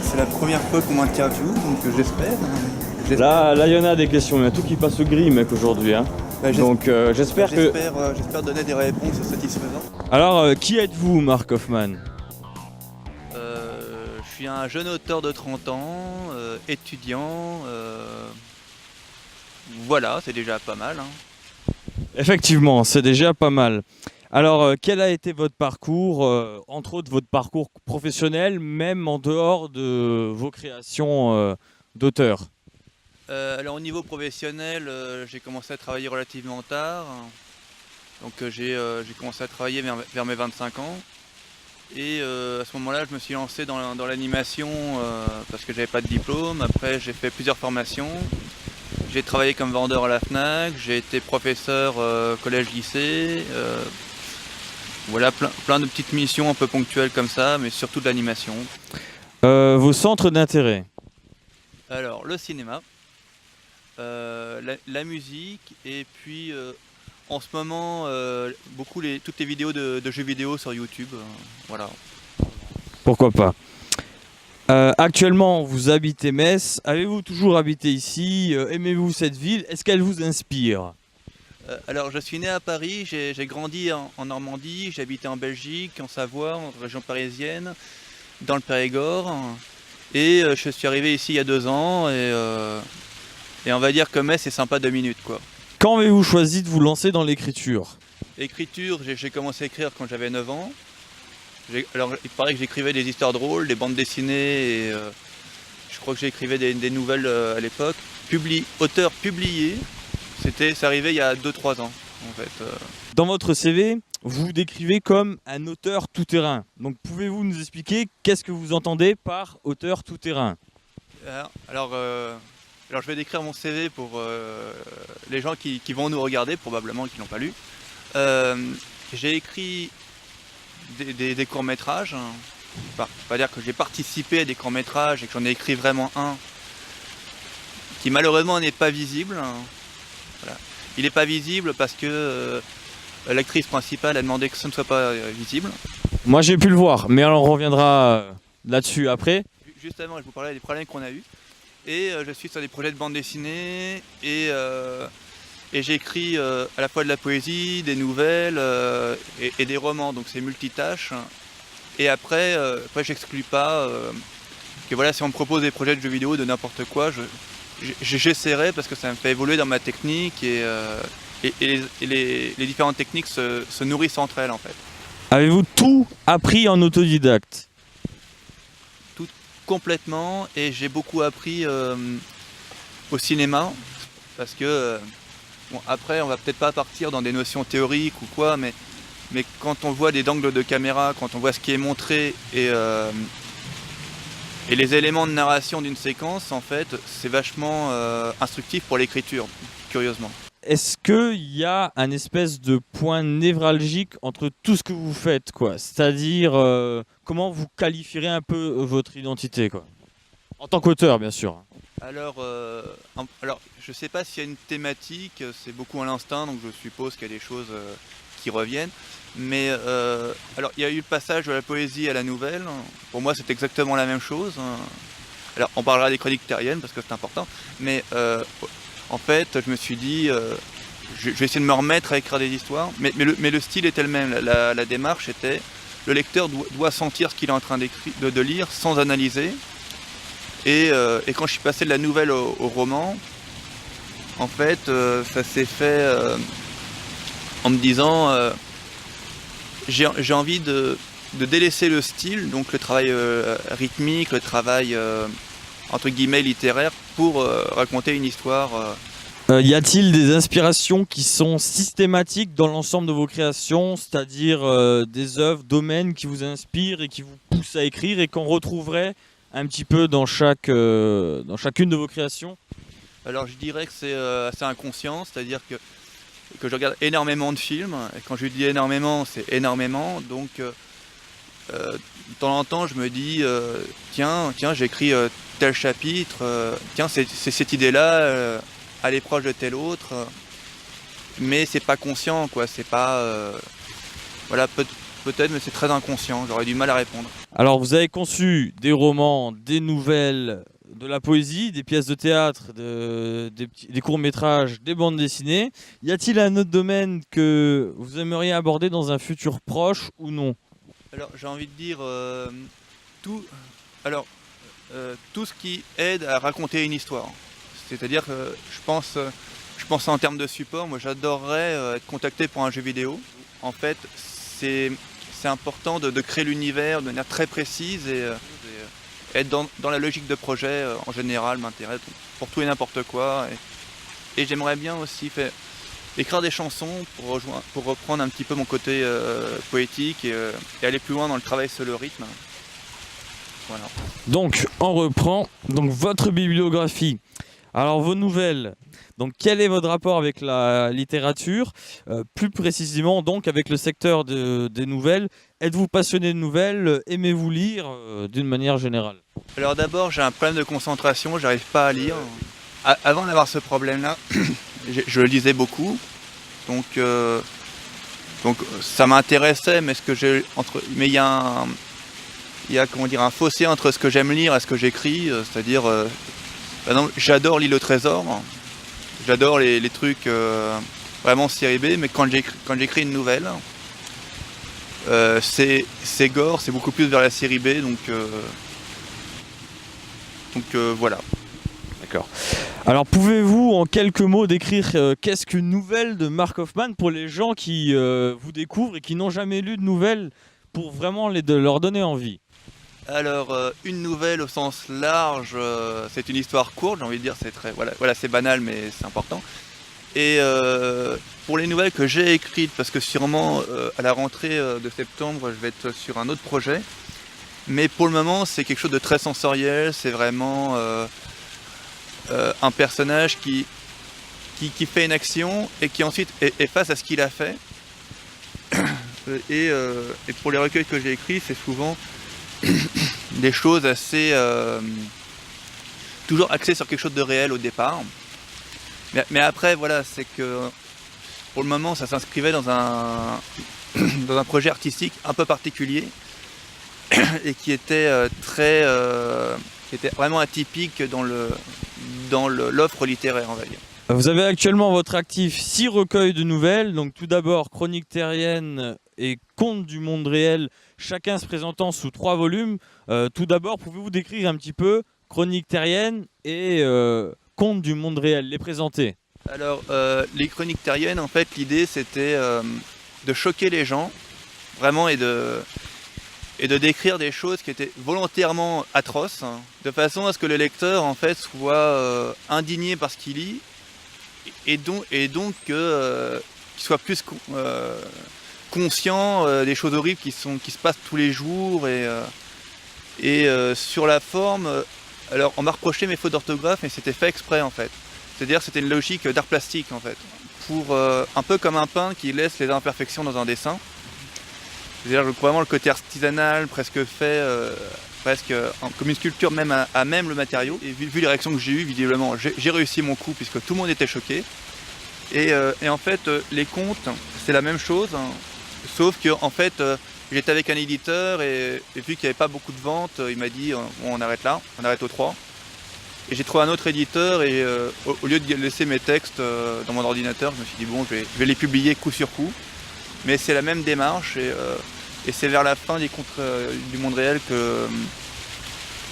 c'est la première fois qu'on m'interviewe, donc j'espère. Là, il y en a des questions, il y en a tout qui passe au gris, mec, aujourd'hui. Hein. Donc, j'espère que... J'espère donner des réponses satisfaisantes. Alors, qui êtes-vous, Marc Hoffman? Je suis un jeune auteur de 30 ans, étudiant. Voilà, c'est déjà pas mal. Hein. Effectivement, c'est déjà pas mal. Alors, quel a été votre parcours, entre autres votre parcours professionnel, même en dehors de vos créations d'auteur? Alors au niveau professionnel, j'ai commencé à travailler relativement tard. Donc j'ai commencé à travailler vers mes 25 ans. Et à ce moment-là, je me suis lancé dans l'animation parce que j'avais pas de diplôme. Après, j'ai fait plusieurs formations. J'ai travaillé comme vendeur à la Fnac, j'ai été professeur collège-lycée. Voilà, plein de petites missions un peu ponctuelles comme ça, mais surtout de l'animation. Vos centres d'intérêt? Alors, le cinéma, la musique, et puis en ce moment, toutes les vidéos de jeux vidéo sur YouTube. Voilà. Pourquoi pas. Actuellement, vous habitez Metz. Avez-vous toujours habité ici? Aimez-vous cette ville? Est-ce qu'elle vous inspire? Alors, je suis né à Paris, j'ai grandi en Normandie, j'ai habité en Belgique, en Savoie, en région parisienne, dans le Périgord. Et je suis arrivé ici il y a 2 ans, et on va dire que Metz c'est sympa 2 minutes, quoi. Quand avez-vous choisi de vous lancer dans l'écriture? L'écriture, j'ai commencé à écrire quand j'avais 9 ans. Alors, il paraît que j'écrivais des histoires drôles, des bandes dessinées, et je crois que j'écrivais des nouvelles à l'époque. Auteur publié, c'est arrivé il y a 2-3 ans, en fait. Dans votre CV, vous vous décrivez comme un auteur tout-terrain. Donc pouvez-vous nous expliquer qu'est-ce que vous entendez par auteur tout-terrain? Alors, je vais décrire mon CV pour les gens qui vont nous regarder, probablement qui ne l'ont pas lu. J'ai écrit des courts-métrages. Pas dire que j'ai participé à des courts-métrages et que j'en ai écrit vraiment un qui malheureusement n'est pas visible. Voilà. Il n'est pas visible parce que l'actrice principale a demandé que ce ne soit pas visible. Moi j'ai pu le voir, mais on reviendra là-dessus après. Justement, je vous parlais des problèmes qu'on a eus. Et je suis sur des projets de bande dessinée et j'écris à la fois de la poésie, des nouvelles et des romans, donc c'est multitâche. Et après j'exclus pas que voilà, si on me propose des projets de jeux vidéo de n'importe quoi, j'essaierai parce que ça me fait évoluer dans ma technique et les différentes techniques se nourrissent entre elles en fait. Avez-vous tout appris en autodidacte? Tout complètement, et j'ai beaucoup appris au cinéma parce que bon, après on va peut-être pas partir dans des notions théoriques ou quoi, mais quand on voit des angles de caméra, quand on voit ce qui est montré et les éléments de narration d'une séquence, en fait, c'est vachement instructif pour l'écriture, curieusement. Est-ce qu'il y a un espèce de point névralgique entre tout ce que vous faites, quoi? C'est-à-dire, comment vous qualifierez un peu votre identité, quoi? En tant qu'auteur, bien sûr. Alors, je ne sais pas s'il y a une thématique, c'est beaucoup à l'instinct, donc je suppose qu'il y a des choses qui reviennent. Mais alors, il y a eu le passage de la poésie à la nouvelle. Pour moi, c'est exactement la même chose. Alors, on parlera des chroniques terriennes parce que c'est important. Mais en fait, je me suis dit, je vais essayer de me remettre à écrire des histoires. Mais le style était le même. La démarche était, le lecteur doit sentir ce qu'il est en train de lire sans analyser. Et quand je suis passé de la nouvelle au roman, en fait, ça s'est fait en me disant j'ai envie de délaisser le style, donc le travail rythmique, le travail entre guillemets littéraire, pour raconter une histoire. Y a-t-il des inspirations qui sont systématiques dans l'ensemble de vos créations, c'est-à-dire des œuvres, domaines qui vous inspirent et qui vous poussent à écrire et qu'on retrouverait un petit peu dans chacune de vos créations? Alors je dirais que c'est assez inconscient, c'est-à-dire que je regarde énormément de films, et quand je dis énormément, c'est énormément, donc de temps en temps je me dis tiens j'écris tel chapitre, tiens c'est cette idée-là, elle est proche de telle autre, mais c'est pas conscient, quoi, c'est pas voilà, peut-être, mais c'est très inconscient, j'aurais du mal à répondre. Alors, vous avez conçu des romans, des nouvelles, de la poésie, des pièces de théâtre, des courts-métrages, des bandes dessinées. Y a-t-il un autre domaine que vous aimeriez aborder dans un futur proche ou non? Alors j'ai envie de dire tout, alors, tout ce qui aide à raconter une histoire. C'est-à-dire que je pense en termes de support, moi j'adorerais être contacté pour un jeu vidéo. En fait, c'est important de créer l'univers de manière très précise et être dans la logique de projet en général m'intéresse pour tout et n'importe quoi. Et j'aimerais bien aussi écrire des chansons pour reprendre un petit peu mon côté poétique et aller plus loin dans le travail sur le rythme. Voilà. Donc, on reprend donc votre bibliographie. Alors, vos nouvelles. Donc, quel est votre rapport avec la littérature? Plus précisément, donc, avec le secteur des nouvelles. Êtes-vous passionné de nouvelles? Aimez-vous lire d'une manière générale? Alors d'abord, j'ai un problème de concentration, j'arrive pas à lire. Avant d'avoir ce problème-là, je lisais beaucoup, donc ça m'intéressait, mais mais il y a comment dire un fossé entre ce que j'aime lire et ce que j'écris, c'est-à-dire par exemple, j'adore L'île au trésor, j'adore les trucs vraiment série B, mais quand j'écris une nouvelle, c'est gore, c'est beaucoup plus vers la série B, donc voilà. D'accord. Alors, pouvez-vous en quelques mots décrire qu'est-ce qu'une nouvelle de Mark Hoffman pour les gens qui vous découvrent et qui n'ont jamais lu de nouvelles pour vraiment de leur donner envie? Alors, une nouvelle au sens large, c'est une histoire courte, j'ai envie de dire, voilà, c'est banal, mais c'est important. Et pour les nouvelles que j'ai écrites, parce que sûrement à la rentrée de septembre, je vais être sur un autre projet, mais pour le moment, c'est quelque chose de très sensoriel, c'est vraiment un personnage qui fait une action et qui ensuite est face à ce qu'il a fait. Et pour les recueils que j'ai écrits, c'est souvent des choses assez toujours axées sur quelque chose de réel au départ. Mais après, voilà, c'est que pour le moment, ça s'inscrivait dans dans un projet artistique un peu particulier et qui était qui était vraiment atypique dans l'offre littéraire, on va dire. Vous avez actuellement à votre actif 6 recueils de nouvelles. Donc, tout d'abord, Chroniques terriennes et Contes du monde réel, chacun se présentant sous 3 volumes. Tout d'abord, pouvez-vous décrire un petit peu Chroniques terriennes et Contes du monde réel, les présenter? Alors, les Chroniques terriennes, en fait, l'idée c'était de choquer les gens, vraiment, et de décrire des choses qui étaient volontairement atroces, hein, de façon à ce que le lecteur, en fait, soit indigné par ce qu'il lit, et donc qu'il soit plus conscient des choses horribles qui se passent tous les jours. Et sur la forme, alors on m'a reproché mes fautes d'orthographe, mais c'était fait exprès en fait. C'est-à-dire c'était une logique d'art plastique en fait, pour un peu comme un peintre qui laisse les imperfections dans un dessin. C'est-à-dire vraiment le côté artisanal, presque fait, comme une sculpture même à même le matériau. Et vu les réactions que j'ai eues, visiblement, j'ai réussi mon coup puisque tout le monde était choqué. Et en fait, les contes, c'est la même chose, hein, sauf que en fait, j'étais avec un éditeur et vu qu'il n'y avait pas beaucoup de ventes, il m'a dit bon, on arrête là, on arrête aux 3. Et j'ai trouvé un autre éditeur et au lieu de laisser mes textes dans mon ordinateur, je me suis dit bon, je vais les publier coup sur coup. Mais c'est la même démarche et c'est vers la fin des contes du monde réel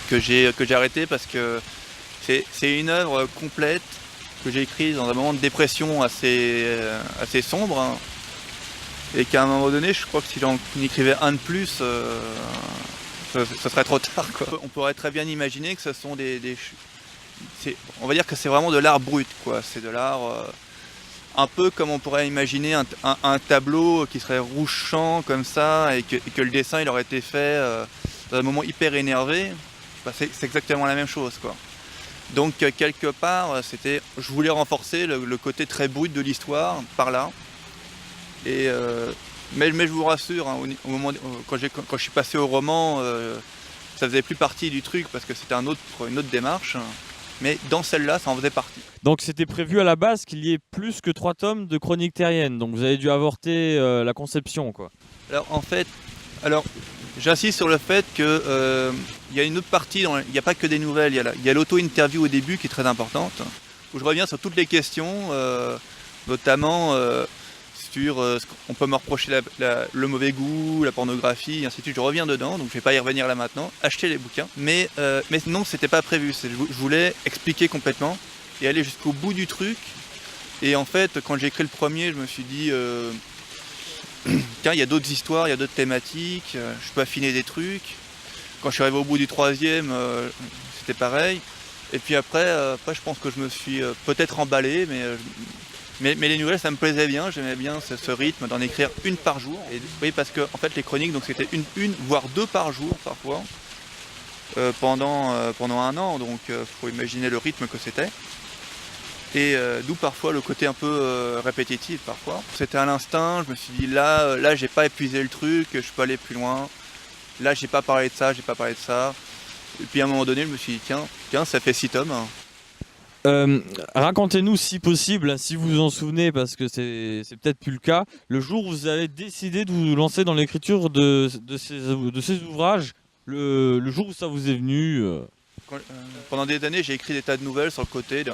que j'ai arrêté parce que c'est une œuvre complète que j'ai écrite dans un moment de dépression assez sombre, hein, et qu'à un moment donné, je crois que si j'en écrivais un de plus, ce serait trop tard, quoi. On pourrait très bien imaginer que ce sont on va dire que c'est vraiment de l'art brut, quoi. C'est de l'art un peu comme on pourrait imaginer un tableau qui serait rouge champ comme ça et que le dessin il aurait été fait dans un moment hyper énervé. Bah, c'est exactement la même chose, quoi. Donc quelque part, je voulais renforcer le côté très brut de l'histoire par là. Et mais je vous rassure, hein, au moment quand je suis passé au roman, ça faisait plus partie du truc parce que c'était une autre démarche. Mais dans celle-là, ça en faisait partie. Donc c'était prévu à la base qu'il y ait plus que 3 tomes de Chroniques terriennes. Donc vous avez dû avorter la conception, quoi. Alors en fait, J'insiste sur le fait que y a une autre partie, il n'y a pas que des nouvelles, il y a l'auto-interview au début qui est très importante, où je reviens sur toutes les questions, notamment sur ce qu'on peut me reprocher le mauvais goût, la pornographie, et ainsi de suite. Je reviens dedans, donc je ne vais pas y revenir là maintenant, acheter les bouquins. Mais non, c'était pas prévu, je voulais expliquer complètement et aller jusqu'au bout du truc. Et en fait, quand j'ai écrit le premier, je me suis dit... tiens, il y a d'autres histoires, il y a d'autres thématiques, je peux affiner des trucs. Quand je suis arrivé au bout du troisième, c'était pareil. Et puis après, je pense que je me suis peut-être emballé, mais les nouvelles, ça me plaisait bien. J'aimais bien ce rythme d'en écrire une par jour. Et, oui, parce que en fait, les chroniques, donc c'était une voire deux par jour parfois, pendant un an. Donc, faut imaginer le rythme que c'était. Et d'où parfois le côté un peu répétitif parfois. C'était à l'instinct, je me suis dit là j'ai pas épuisé le truc, je peux aller plus loin. Là j'ai pas parlé de ça, j'ai pas parlé de ça. Et puis à un moment donné je me suis dit tiens ça fait 6 tomes. Racontez-nous si possible, si vous vous en souvenez, parce que c'est peut-être plus le cas, le jour où vous avez décidé de vous lancer dans l'écriture de ces ouvrages, le jour où ça vous est venu. Pendant des années, j'ai écrit des tas de nouvelles sur le côté,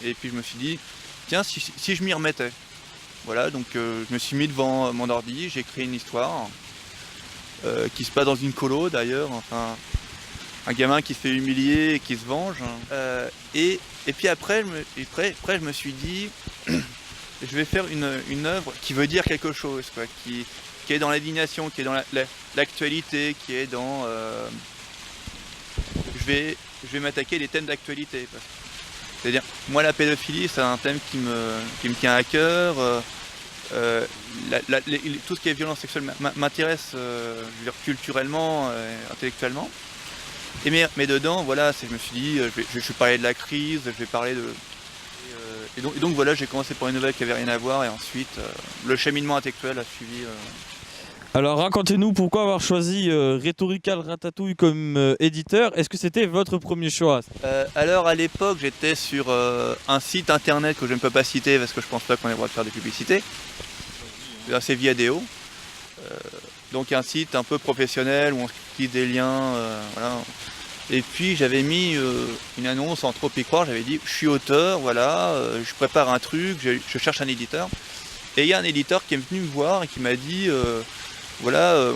et puis je me suis dit, tiens, si je m'y remettais. Voilà, donc je me suis mis devant mon ordi, j'ai écrit une histoire qui se passe dans une colo d'ailleurs, enfin, un gamin qui se fait humilier et qui se venge. Et puis après, je me suis dit, je vais faire une œuvre qui veut dire quelque chose, quoi, qui est dans l'indignation, qui est dans l'actualité, qui est dans... Je vais m'attaquer les thèmes d'actualité. C'est-à-dire, moi la pédophilie, c'est un thème qui me tient à cœur. Tout ce qui est violence sexuelle m'intéresse je veux dire, culturellement, intellectuellement. Mais dedans, voilà, je me suis dit, je vais parler de la crise, je vais parler de... Et donc voilà, j'ai commencé par une nouvelle qui n'avait rien à voir, et ensuite, le cheminement intellectuel a suivi... Alors racontez-nous pourquoi avoir choisi Rhetorical Ratatouille comme éditeur. Est-ce que c'était votre premier choix? Alors à l'époque j'étais sur un site internet que je ne peux pas citer parce que je pense pas qu'on ait le droit de faire des publicités. C'est Viadeo. Donc un site un peu professionnel où on se clique des liens. Voilà. Et puis j'avais mis une annonce sans trop y croire, j'avais dit je suis auteur, voilà, je prépare un truc, je cherche un éditeur. Et il y a un éditeur qui est venu me voir et qui m'a dit voilà,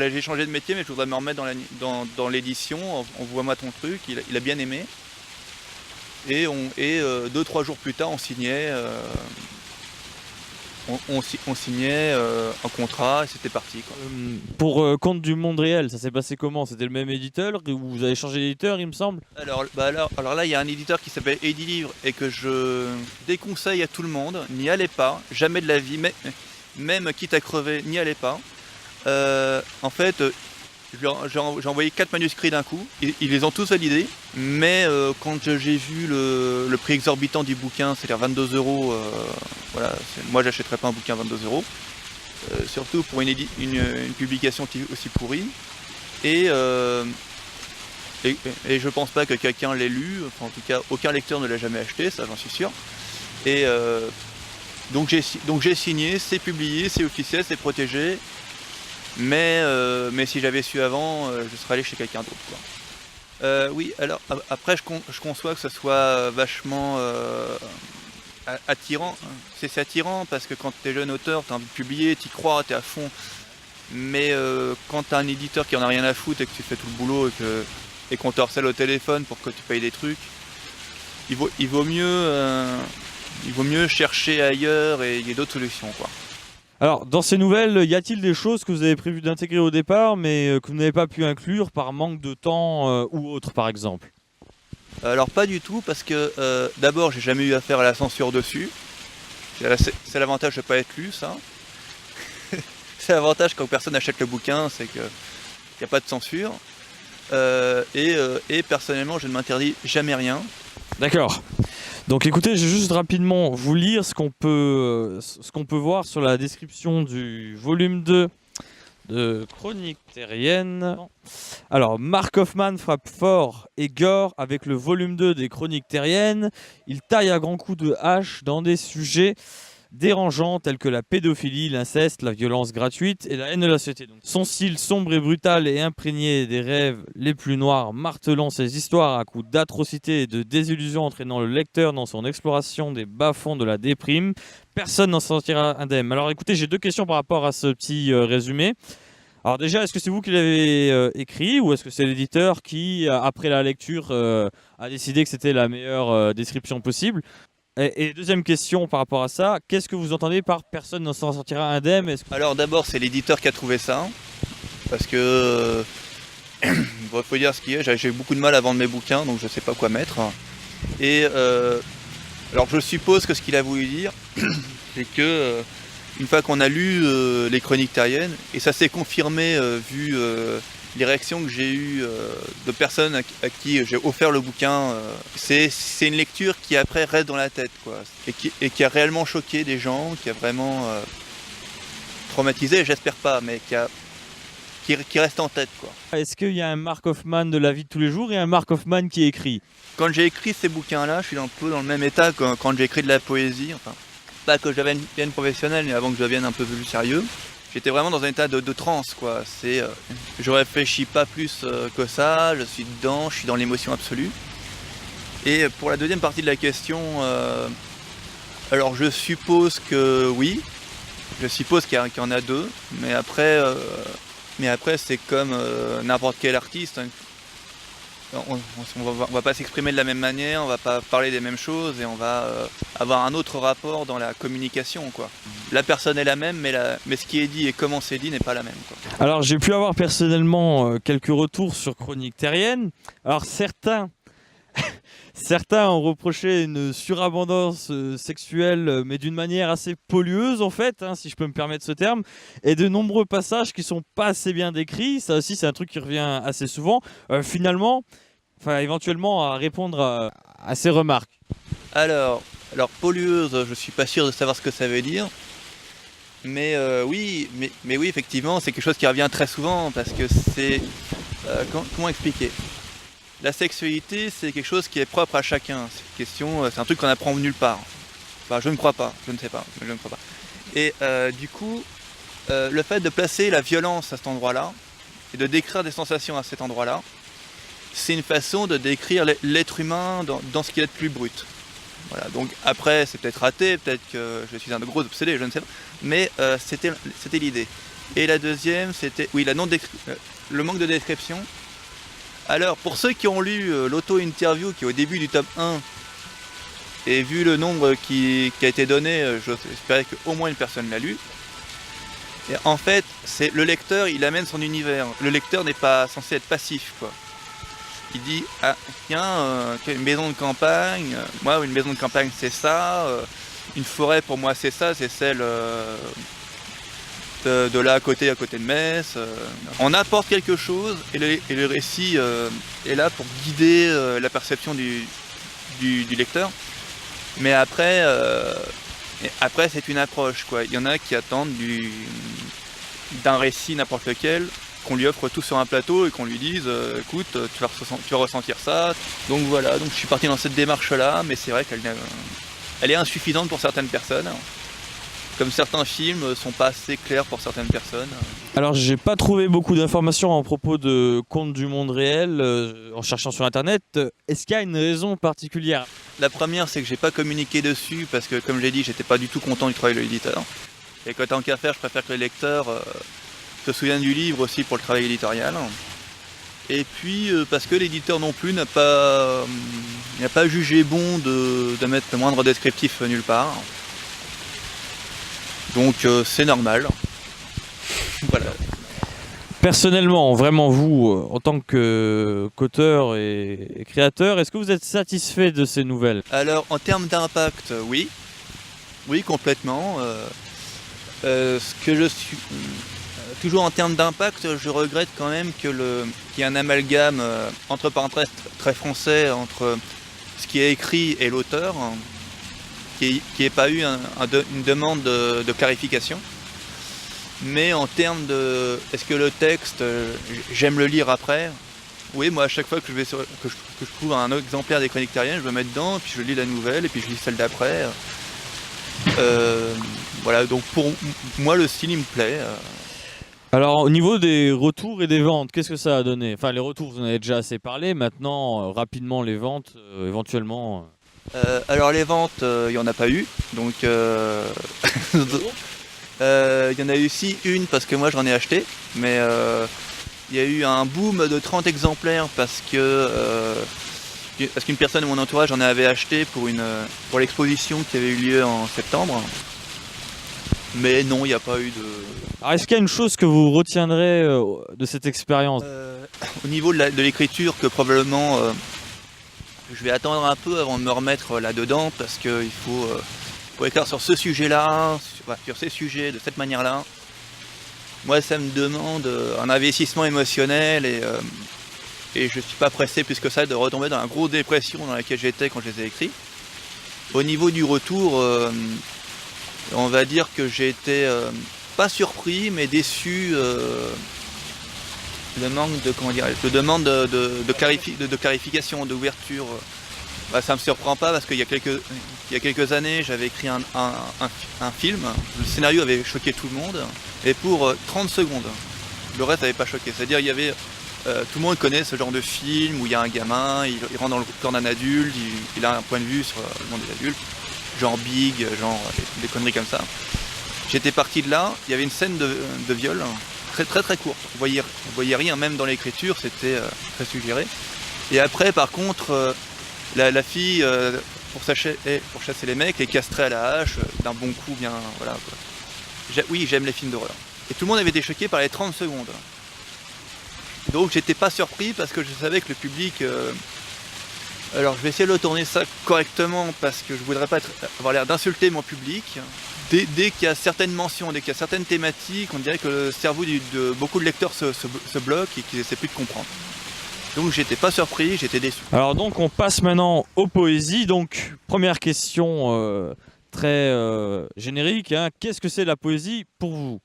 j'ai changé de métier mais je voudrais me remettre dans l'édition, envoie-moi ton truc, il a bien aimé. Et 2-3 jours plus tard on signait, un contrat et c'était parti, quoi. Pour Contes du monde réel, ça s'est passé comment? C'était le même éditeur ou vous avez changé d'éditeur, il me semble? Alors là il y a un éditeur qui s'appelle Edilivre et que je déconseille à tout le monde, n'y allez pas, jamais de la vie, même quitte à crever, n'y allez pas. En fait, j'ai envoyé 4 manuscrits d'un coup, ils les ont tous validés, mais quand j'ai vu le prix exorbitant du bouquin, c'est-à-dire 22 €, voilà, moi j'achèterais pas un bouquin à 22 €, surtout pour une publication aussi pourrie, et je pense pas que quelqu'un l'ait lu, enfin, en tout cas aucun lecteur ne l'a jamais acheté, ça j'en suis sûr, et donc j'ai signé, c'est publié, c'est officiel, c'est protégé. Mais si j'avais su avant, je serais allé chez quelqu'un d'autre, quoi. Oui, alors après je conçois que ce soit vachement attirant. C'est attirant parce que quand t'es jeune auteur, t'as envie de publier, t'y crois, t'es à fond. Mais quand t'as un éditeur qui en a rien à foutre et que tu fais tout le boulot et qu'on te harcèle au téléphone pour que tu payes des trucs, il vaut mieux chercher ailleurs et il y a d'autres solutions, quoi. Alors, dans ces nouvelles, y a-t-il des choses que vous avez prévu d'intégrer au départ, mais que vous n'avez pas pu inclure par manque de temps ou autre, par exemple? Alors pas du tout, parce que d'abord, j'ai jamais eu affaire à la censure dessus. C'est l'avantage de ne pas être lu, ça. C'est l'avantage quand personne achète le bouquin, c'est qu'il n'y a pas de censure. Et personnellement, je ne m'interdis jamais rien. D'accord. Donc écoutez, je vais juste rapidement vous lire ce qu'on peut voir sur la description du volume 2 de Chroniques terriennes. Alors, Mark Hoffman frappe fort et gore avec le volume 2 des Chroniques terriennes. Il taille à grands coups de hache dans des sujets dérangeants tels que la pédophilie, l'inceste, la violence gratuite et la haine de la société. Donc, son style sombre et brutal et imprégné des rêves les plus noirs, martelant ses histoires à coups d'atrocités et de désillusions, entraînant le lecteur dans son exploration des bas-fonds de la déprime. Personne n'en sortira indemne. Alors écoutez, j'ai deux questions par rapport à ce petit résumé. Alors déjà, est-ce que c'est vous qui l'avez écrit ou est-ce que c'est l'éditeur qui, après la lecture, a décidé que c'était la meilleure description possible? Et deuxième question par rapport à ça, qu'est-ce que vous entendez par personne n'en sortira indemne? Alors d'abord, c'est l'éditeur qui a trouvé ça, parce que il faut dire ce qu'il y a, j'ai eu beaucoup de mal à vendre mes bouquins, donc je ne sais pas quoi mettre. Et alors je suppose que ce qu'il a voulu dire, c'est que une fois qu'on a lu les chroniques terriennes, et ça s'est confirmé vu les réactions que j'ai eues de personnes à qui j'ai offert le bouquin, c'est une lecture qui après reste dans la tête, quoi, et qui a réellement choqué des gens, qui a vraiment traumatisé, j'espère pas, mais qui reste en tête, quoi. Est-ce qu'il y a un Mark Hoffman de la vie de tous les jours et un Mark Hoffman qui écrit? Quand j'ai écrit ces bouquins-là, je suis un peu dans le même état que quand j'ai écrit de la poésie, enfin, pas que je devienne professionnel, mais avant que je devienne un peu plus sérieux. J'étais vraiment dans un état de transe, quoi. Je réfléchis pas plus que ça, je suis dedans, je suis dans l'émotion absolue. Et pour la deuxième partie de la question, alors je suppose que oui, je suppose qu'il y en a deux, mais après c'est comme n'importe quel artiste, hein. On va pas s'exprimer de la même manière, on va pas parler des mêmes choses et on va avoir un autre rapport dans la communication, quoi. La personne est la même, mais ce qui est dit et comment c'est dit n'est pas la même, quoi. Alors j'ai pu avoir personnellement quelques retours sur Chroniques terriennes. Alors certains ont reproché une surabondance sexuelle, mais d'une manière assez pollueuse en fait, hein, si je peux me permettre ce terme, et de nombreux passages qui sont pas assez bien décrits. Ça aussi c'est un truc qui revient assez souvent. Finalement, éventuellement à répondre à ces remarques. Alors pollueuse, je suis pas sûr de savoir ce que ça veut dire. Mais oui, effectivement, c'est quelque chose qui revient très souvent parce que c'est comment expliquer? La sexualité, c'est quelque chose qui est propre à chacun. C'est un truc qu'on apprend nulle part. Enfin, je ne crois pas, je ne sais pas, mais je ne crois pas. Et du coup, le fait de placer la violence à cet endroit-là et de décrire des sensations à cet endroit-là, c'est une façon de décrire l'être humain dans ce qu'il y a de plus brut. Voilà, donc après, c'est peut-être raté, peut-être que je suis un gros obsédé, je ne sais pas, mais c'était l'idée. Et la deuxième, c'était le manque de description. Alors, pour ceux qui ont lu l'auto-interview qui est au début du tome 1 et vu le nombre qui a été donné, j'espérais qu'au moins une personne l'a lu. Et en fait, c'est le lecteur, il amène son univers. Le lecteur n'est pas censé être passif, quoi. Il dit, ah tiens, une maison de campagne, moi une maison de campagne c'est ça, une forêt pour moi c'est ça, c'est celle de là à côté de Metz. On apporte quelque chose et le récit est là pour guider la perception du lecteur. Mais après c'est une approche, quoi. Il y en a qui attendent d'un récit n'importe lequel, qu'on lui offre tout sur un plateau et qu'on lui dise écoute, tu vas ressentir ça. Donc voilà, donc je suis parti dans cette démarche-là, mais c'est vrai qu'elle est insuffisante pour certaines personnes. Comme certains films sont pas assez clairs pour certaines personnes. Alors j'ai pas trouvé beaucoup d'informations à propos de Contes du monde réel en cherchant sur internet. Est-ce qu'il y a une raison particulière? La première, c'est que j'ai pas communiqué dessus parce que comme j'ai dit, j'étais pas du tout content du travail de l'éditeur. Et que tant qu'à faire, je préfère que les lecteurs se souviennent du livre aussi pour le travail éditorial. Et puis parce que l'éditeur non plus n'a pas jugé bon de mettre le moindre descriptif nulle part. Donc c'est normal. Voilà. Personnellement, vraiment vous, en tant qu'auteur et créateur, est-ce que vous êtes satisfait de ces nouvelles? Alors en termes d'impact, oui. Oui, complètement. Ce que je suis... Toujours en termes d'impact, je regrette quand même qu'il y ait un amalgame entre parenthèses très français entre ce qui est écrit et l'auteur, qui n'ait pas eu une demande de clarification. Mais en termes de... Est-ce que le texte, j'aime le lire après? Oui, moi à chaque fois que je trouve un exemplaire des Chroniques terriennes, je me mets dedans, puis je lis la nouvelle, et puis je lis celle d'après. Euh, voilà, donc pour moi le style il me plaît. Alors, au niveau des retours et des ventes, qu'est-ce que ça a donné? Enfin, les retours, vous en avez déjà assez parlé. Maintenant, rapidement, les ventes, éventuellement. Alors les ventes, il n'y en a pas eu. Donc il y en a eu aussi une parce que moi j'en ai acheté. Mais il y a eu un boom de 30 exemplaires parce qu'une personne de mon entourage en avait acheté pour l'exposition qui avait eu lieu en septembre. Mais non, il n'y a pas eu de... Alors, est-ce qu'il y a une chose que vous retiendrez de cette expérience? Au niveau de l'écriture, que probablement je vais attendre un peu avant de me remettre là-dedans parce qu'il faut écrire sur ce sujet-là, sur ces sujets, de cette manière-là. Moi, ça me demande un investissement émotionnel et je ne suis pas pressé plus que ça de retomber dans la grosse dépression dans laquelle j'étais quand je les ai écrits. Au niveau du retour, on va dire que j'ai été pas surpris mais déçu de manque de demande de clarification, d'ouverture. Ça me surprend pas parce qu'il y a quelques années j'avais écrit un film, le scénario avait choqué tout le monde et pour 30 secondes. Le reste n'avait pas choqué. C'est-à-dire il y avait tout le monde connaît ce genre de film où il y a un gamin, il rentre dans le corps d'un adulte, il a un point de vue sur le monde des adultes, genre Big, genre des conneries comme ça. J'étais parti de là, il y avait une scène de viol, très très très courte. Vous voyez rien, même dans l'écriture, c'était très suggéré. Et après, par contre, la fille, pour chasser les mecs, les castrait à la hache, d'un bon coup bien... Voilà, quoi. Oui, j'aime les films d'horreur. Et tout le monde avait été choqué par les 30 secondes. Donc j'étais pas surpris parce que je savais que le public... Alors je vais essayer de le tourner ça correctement parce que je voudrais pas avoir l'air d'insulter mon public. Dès qu'il y a certaines mentions, dès qu'il y a certaines thématiques, on dirait que le cerveau de beaucoup de lecteurs se bloque et qu'ils essaient plus de comprendre. Donc j'étais pas surpris, j'étais déçu. Alors donc on passe maintenant aux poésies. Donc première question très générique, hein. Qu'est-ce que c'est la poésie pour vous?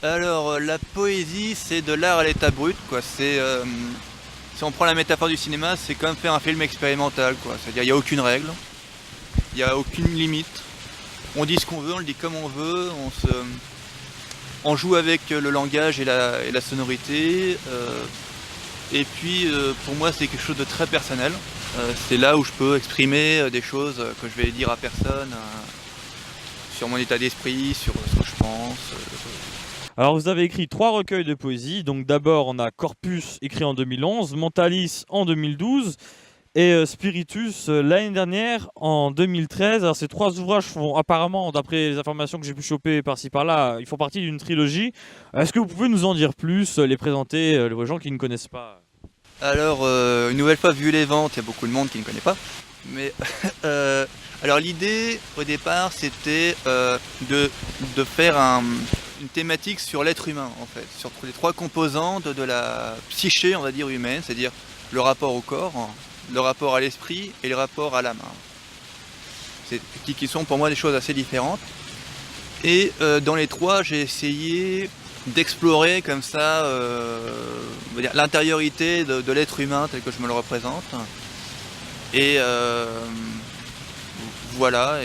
Alors la poésie c'est de l'art à l'état brut, quoi. Si on prend la métaphore du cinéma, c'est comme faire un film expérimental, quoi. C'est-à-dire il n'y a aucune règle, il n'y a aucune limite. On dit ce qu'on veut, on le dit comme on veut, on joue avec le langage et la sonorité. Et puis pour moi c'est quelque chose de très personnel. C'est là où je peux exprimer des choses que je vais dire à personne, sur mon état d'esprit, sur ce que je pense. Alors vous avez écrit 3 recueils de poésie. Donc d'abord on a Corpus écrit en 2011, Mentalis en 2012 et Spiritus l'année dernière en 2013. Alors ces 3 ouvrages font apparemment, d'après les informations que j'ai pu choper par-ci par-là, ils font partie d'une trilogie. Est-ce que vous pouvez nous en dire plus, les présenter aux gens qui ne connaissent pas? Alors une nouvelle fois vu les ventes, il y a beaucoup de monde qui ne connaît pas. Mais alors l'idée au départ c'était de faire une thématique sur l'être humain en fait, sur les 3 composantes de la psyché on va dire humaine, c'est-à-dire le rapport au corps, le rapport à l'esprit et le rapport à l'âme. Qui sont pour moi des choses assez différentes. Et dans les 3 j'ai essayé d'explorer comme ça on va dire, l'intériorité de l'être humain tel que je me le représente. Et voilà.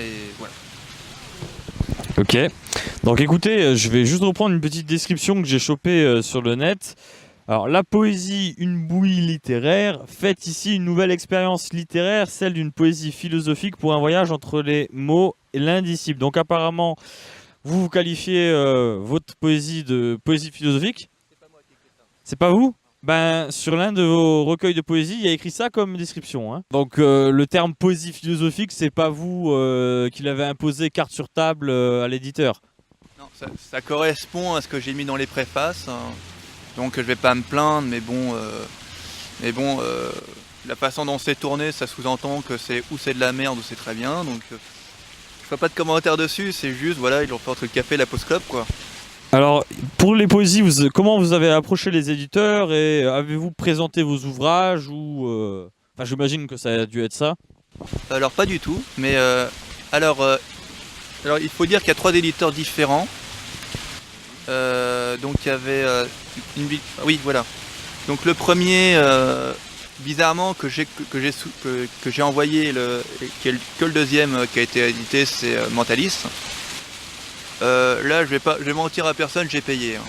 Ok. Donc écoutez, je vais juste reprendre une petite description que j'ai chopée sur le net. Alors, la poésie, une bouillie littéraire. Faites ici une nouvelle expérience littéraire, celle d'une poésie philosophique pour un voyage entre les mots et l'indicible. Donc apparemment, vous qualifiez votre poésie de poésie philosophique. C'est pas moi qui ai écrit ça. C'est pas vous? Ben, sur l'un de vos recueils de poésie, il y a écrit ça comme description, hein. Donc le terme poésie philosophique, c'est pas vous qui l'avez imposé carte sur table à l'éditeur. Non, ça correspond à ce que j'ai mis dans les préfaces. Donc je vais pas me plaindre, mais bon, la façon dont c'est tourné, ça sous-entend que c'est de la merde ou c'est très bien. Donc je fais pas de commentaires dessus, c'est juste voilà, ils ont fait entre le café et la pause club quoi. Alors, pour les poésies, comment vous avez approché les éditeurs et avez-vous présenté vos ouvrages ou Enfin, j'imagine que ça a dû être ça. Alors pas du tout, mais alors il faut dire qu'il y a 3 éditeurs différents. Donc il y avait oui voilà. Donc le premier bizarrement que j'ai envoyé que le deuxième qui a été édité, c'est Mentalis. Là je vais mentir à personne, j'ai payé.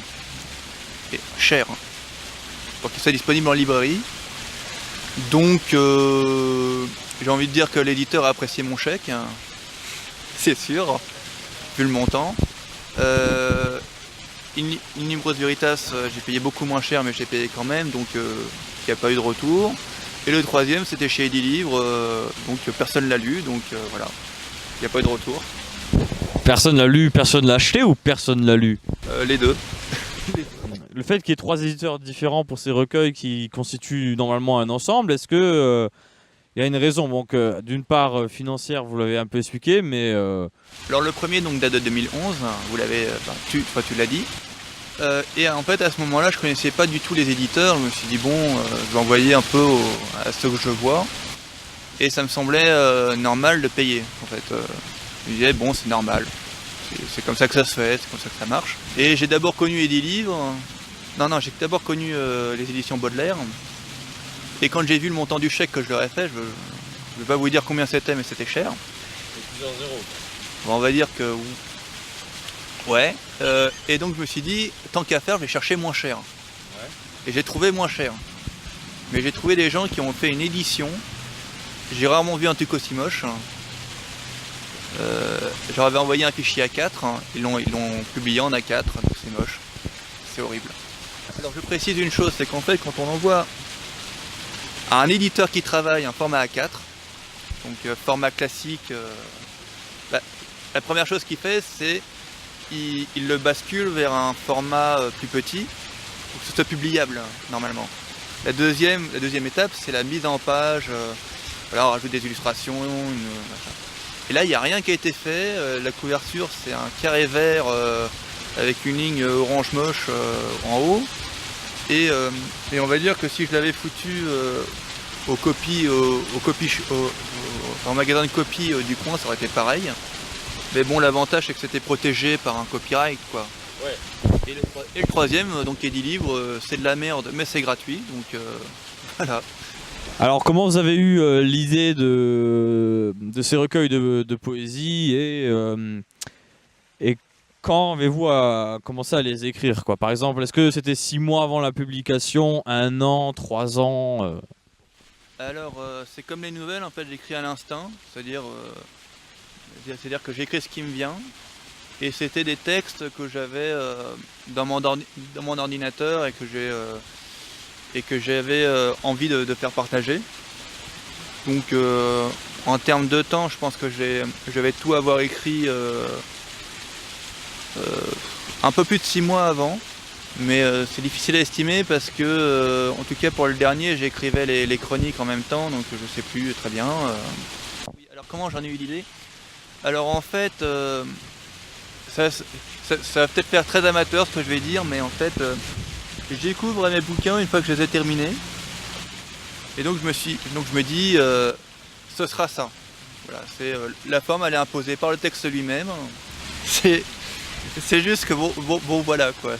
Et cher. Pour qu'il soit disponible en librairie. Donc j'ai envie de dire que l'éditeur a apprécié mon chèque. C'est sûr, vu le montant. In Libris Veritas, j'ai payé beaucoup moins cher, mais j'ai payé quand même, donc il n'y a pas eu de retour. Et le troisième, c'était chez Edilivre, donc personne l'a lu, donc voilà, il n'y a pas eu de retour. Personne l'a lu, personne l'a acheté ou personne l'a lu? Les deux. Le fait qu'il y ait 3 éditeurs différents pour ces recueils qui constituent normalement un ensemble, est-ce que il y a une raison? Donc d'une part financière, vous l'avez un peu expliqué, mais Alors le premier donc date de 2011, vous l'avez, tu l'as dit. Et en fait à ce moment-là, je connaissais pas du tout les éditeurs. Je me suis dit bon, je vais envoyer un peu à ceux que je vois. Et ça me semblait normal de payer. En fait, je me disais bon, c'est normal. C'est comme ça que ça se fait, c'est comme ça que ça marche. Et j'ai d'abord connu Edilivre. Non, j'ai d'abord connu les éditions Baudelaire. Et quand j'ai vu le montant du chèque que je leur ai fait, je ne vais pas vous dire combien c'était, mais c'était cher. plusieurs zéros. Bon, on va dire que ouais. Et donc je me suis dit, tant qu'à faire, je vais chercher moins cher. Ouais. Et j'ai trouvé moins cher. Mais j'ai trouvé des gens qui ont fait une édition. J'ai rarement vu un truc aussi moche. Je leur avais envoyé un fichier A4. Ils l'ont publié en A4. Donc c'est moche. C'est horrible. Alors je précise une chose, c'est qu'en fait quand on envoie à un éditeur qui travaille un format A4, donc format classique, la première chose qu'il fait c'est il le bascule vers un format plus petit pour que ce soit publiable normalement. La deuxième étape c'est la mise en page, voilà, on rajoute des illustrations, et là il n'y a rien qui a été fait. La couverture c'est un carré vert avec une ligne orange moche en haut. Et on va dire que si je l'avais foutu au magasin de copie du coin, ça aurait été pareil. Mais bon, l'avantage c'est que c'était protégé par un copyright, quoi. Ouais. Et le troisième, donc Edilivre, c'est de la merde, mais c'est gratuit, donc voilà. Alors comment vous avez eu l'idée de ces recueils de poésie et quand avez-vous commencé à les écrire, quoi? Par exemple, est-ce que c'était 6 mois avant la publication, 1 an, 3 ans Alors, c'est comme les nouvelles, en fait, j'écris à l'instinct, c'est-à-dire que j'écris ce qui me vient, et c'était des textes que j'avais dans mon ordinateur et que j'avais envie de faire partager. Donc, en termes de temps, je pense que je vais tout avoir écrit un peu plus de 6 mois avant, mais c'est difficile à estimer parce que, en tout cas pour le dernier, j'écrivais les chroniques en même temps, donc je sais plus très bien. Oui, alors comment j'en ai eu l'idée? Alors en fait, ça va peut-être faire très amateur ce que je vais dire, mais en fait, je découvre mes bouquins une fois que je les ai terminés, et donc je me dis, ce sera ça. Voilà, la forme elle est imposée par le texte lui-même. C'est juste que bon voilà quoi,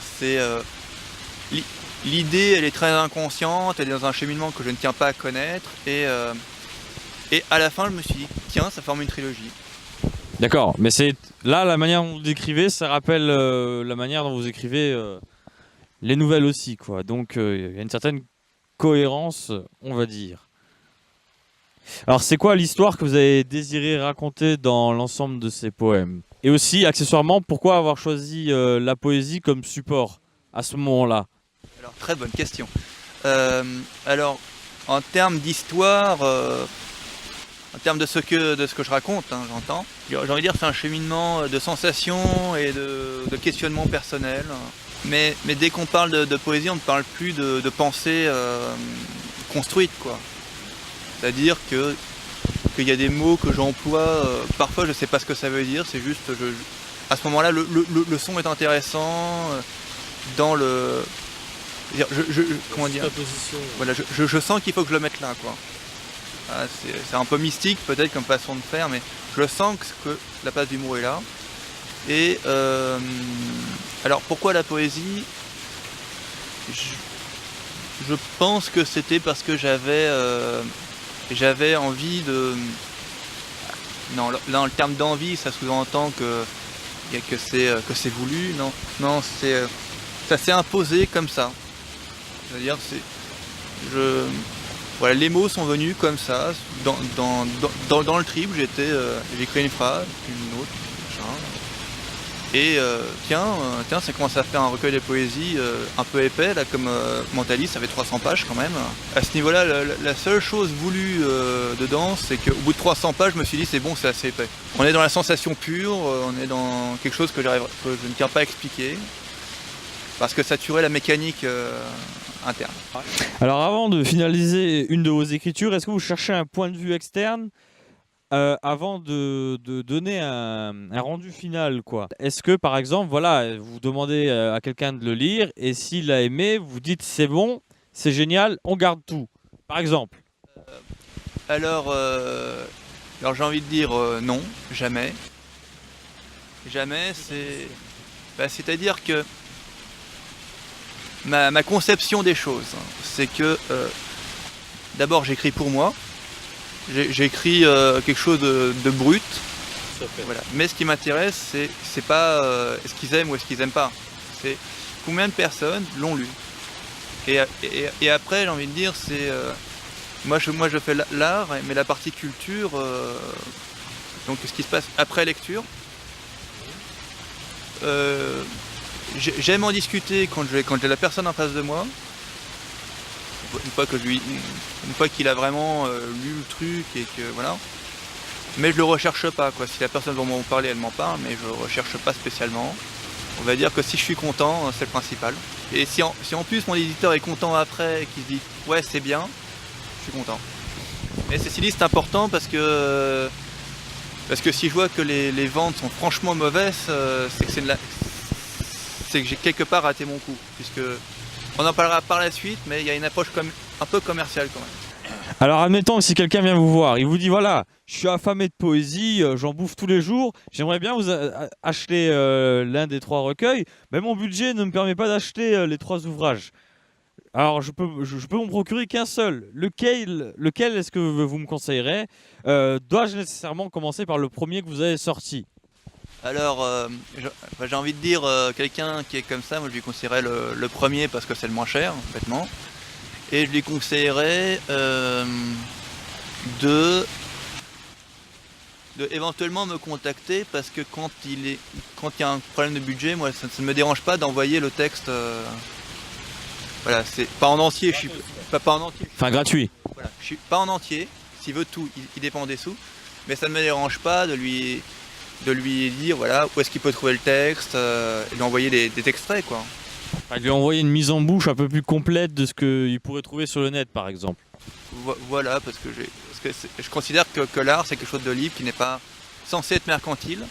l'idée elle est très inconsciente, elle est dans un cheminement que je ne tiens pas à connaître, et à la fin je me suis dit tiens, ça forme une trilogie. D'accord, mais c'est là la manière dont vous écrivez, ça rappelle la manière dont vous écrivez les nouvelles aussi, quoi. Donc il y a une certaine cohérence, on va dire. Alors c'est quoi l'histoire que vous avez désiré raconter dans l'ensemble de ces poèmes? Et aussi, accessoirement, pourquoi avoir choisi la poésie comme support à ce moment-là? Alors, très bonne question. Alors, en termes d'histoire, en termes de ce que je raconte, hein, j'entends, j'ai envie de dire que c'est un cheminement de sensations et de questionnements personnels. Mais dès qu'on parle de poésie, on ne parle plus de pensée construite, quoi. C'est-à-dire qu'il y a des mots que j'emploie, parfois je ne sais pas ce que ça veut dire, c'est juste, à ce moment-là, le son est intéressant, dans le... comment dire, voilà, je sens qu'il faut que je le mette là, quoi. Ah, c'est un peu mystique peut-être comme façon de faire, mais je sens que la place du mot est là. Et alors pourquoi la poésie? Je pense que c'était parce que j'avais envie de... Non, là, le terme d'envie, ça sous-entend que c'est voulu. Non, non, ça s'est imposé comme ça. C'est-à-dire, voilà, les mots sont venus comme ça. Dans le trip, j'ai créé une phrase, une autre, machin. Et tiens, ça commence à faire un recueil de poésie un peu épais, là, comme Mentaliste, ça fait 300 pages quand même. À ce niveau-là, la seule chose voulue dedans, c'est qu'au bout de 300 pages, je me suis dit, c'est bon, c'est assez épais. On est dans la sensation pure, on est dans quelque chose que je ne tiens pas à expliquer, parce que ça tuerait la mécanique interne. Alors avant de finaliser une de vos écritures, est-ce que vous cherchez un point de vue externe avant de donner un rendu final, quoi? Est-ce que par exemple, voilà, vous demandez à quelqu'un de le lire et s'il a aimé, vous dites c'est bon, c'est génial, on garde tout, par exemple? Alors j'ai envie de dire non, jamais. Jamais, c'est-à-dire que ma conception des choses, c'est que d'abord j'écris pour moi. J'écris quelque chose de brut, voilà. Mais ce qui m'intéresse, c'est pas est-ce qu'ils aiment ou est-ce qu'ils aiment pas. C'est combien de personnes l'ont lu. Et après, j'ai envie de dire, c'est moi je fais l'art, mais la partie culture, donc ce qui se passe après lecture. J'aime en discuter quand j'ai la personne en face de moi. Une fois qu'il a vraiment lu le truc et que voilà. Mais je le recherche pas, quoi. Si la personne veut m'en parler, elle m'en parle, mais je recherche pas spécialement. On va dire que si je suis content, c'est le principal. Et si en plus mon éditeur est content après et qu'il se dit ouais c'est bien, je suis content. Mais ceci dit, c'est important parce que si je vois que les ventes sont franchement mauvaises, c'est que j'ai quelque part raté mon coup, puisque on en parlera par la suite, mais il y a une approche un peu commerciale quand même. Alors admettons que si quelqu'un vient vous voir, il vous dit voilà, je suis affamé de poésie, j'en bouffe tous les jours, j'aimerais bien vous acheter l'un des 3 recueils, mais mon budget ne me permet pas d'acheter les 3 ouvrages. Alors je peux m'en procurer qu'un seul. Lequel est-ce que vous me conseillerez? Dois-je nécessairement commencer par le premier que vous avez sorti? Alors, j'ai envie de dire, quelqu'un qui est comme ça, moi je lui conseillerais le premier parce que c'est le moins cher, bêtement. Et je lui conseillerais de éventuellement me contacter parce que quand il y a un problème de budget, moi ça ne me dérange pas d'envoyer le texte. Voilà, c'est pas en entier, je suis pas en entier. Enfin gratuit. Voilà, je suis pas en entier. S'il veut tout, il dépend des sous. Mais ça ne me dérange pas de lui dire voilà où est-ce qu'il peut trouver le texte et lui envoyer des extraits, quoi. Enfin, lui envoyer une mise en bouche un peu plus complète de ce qu'il pourrait trouver sur le net, par exemple. Voilà, parce que je considère que l'art c'est quelque chose de libre qui n'est pas censé être mercantile.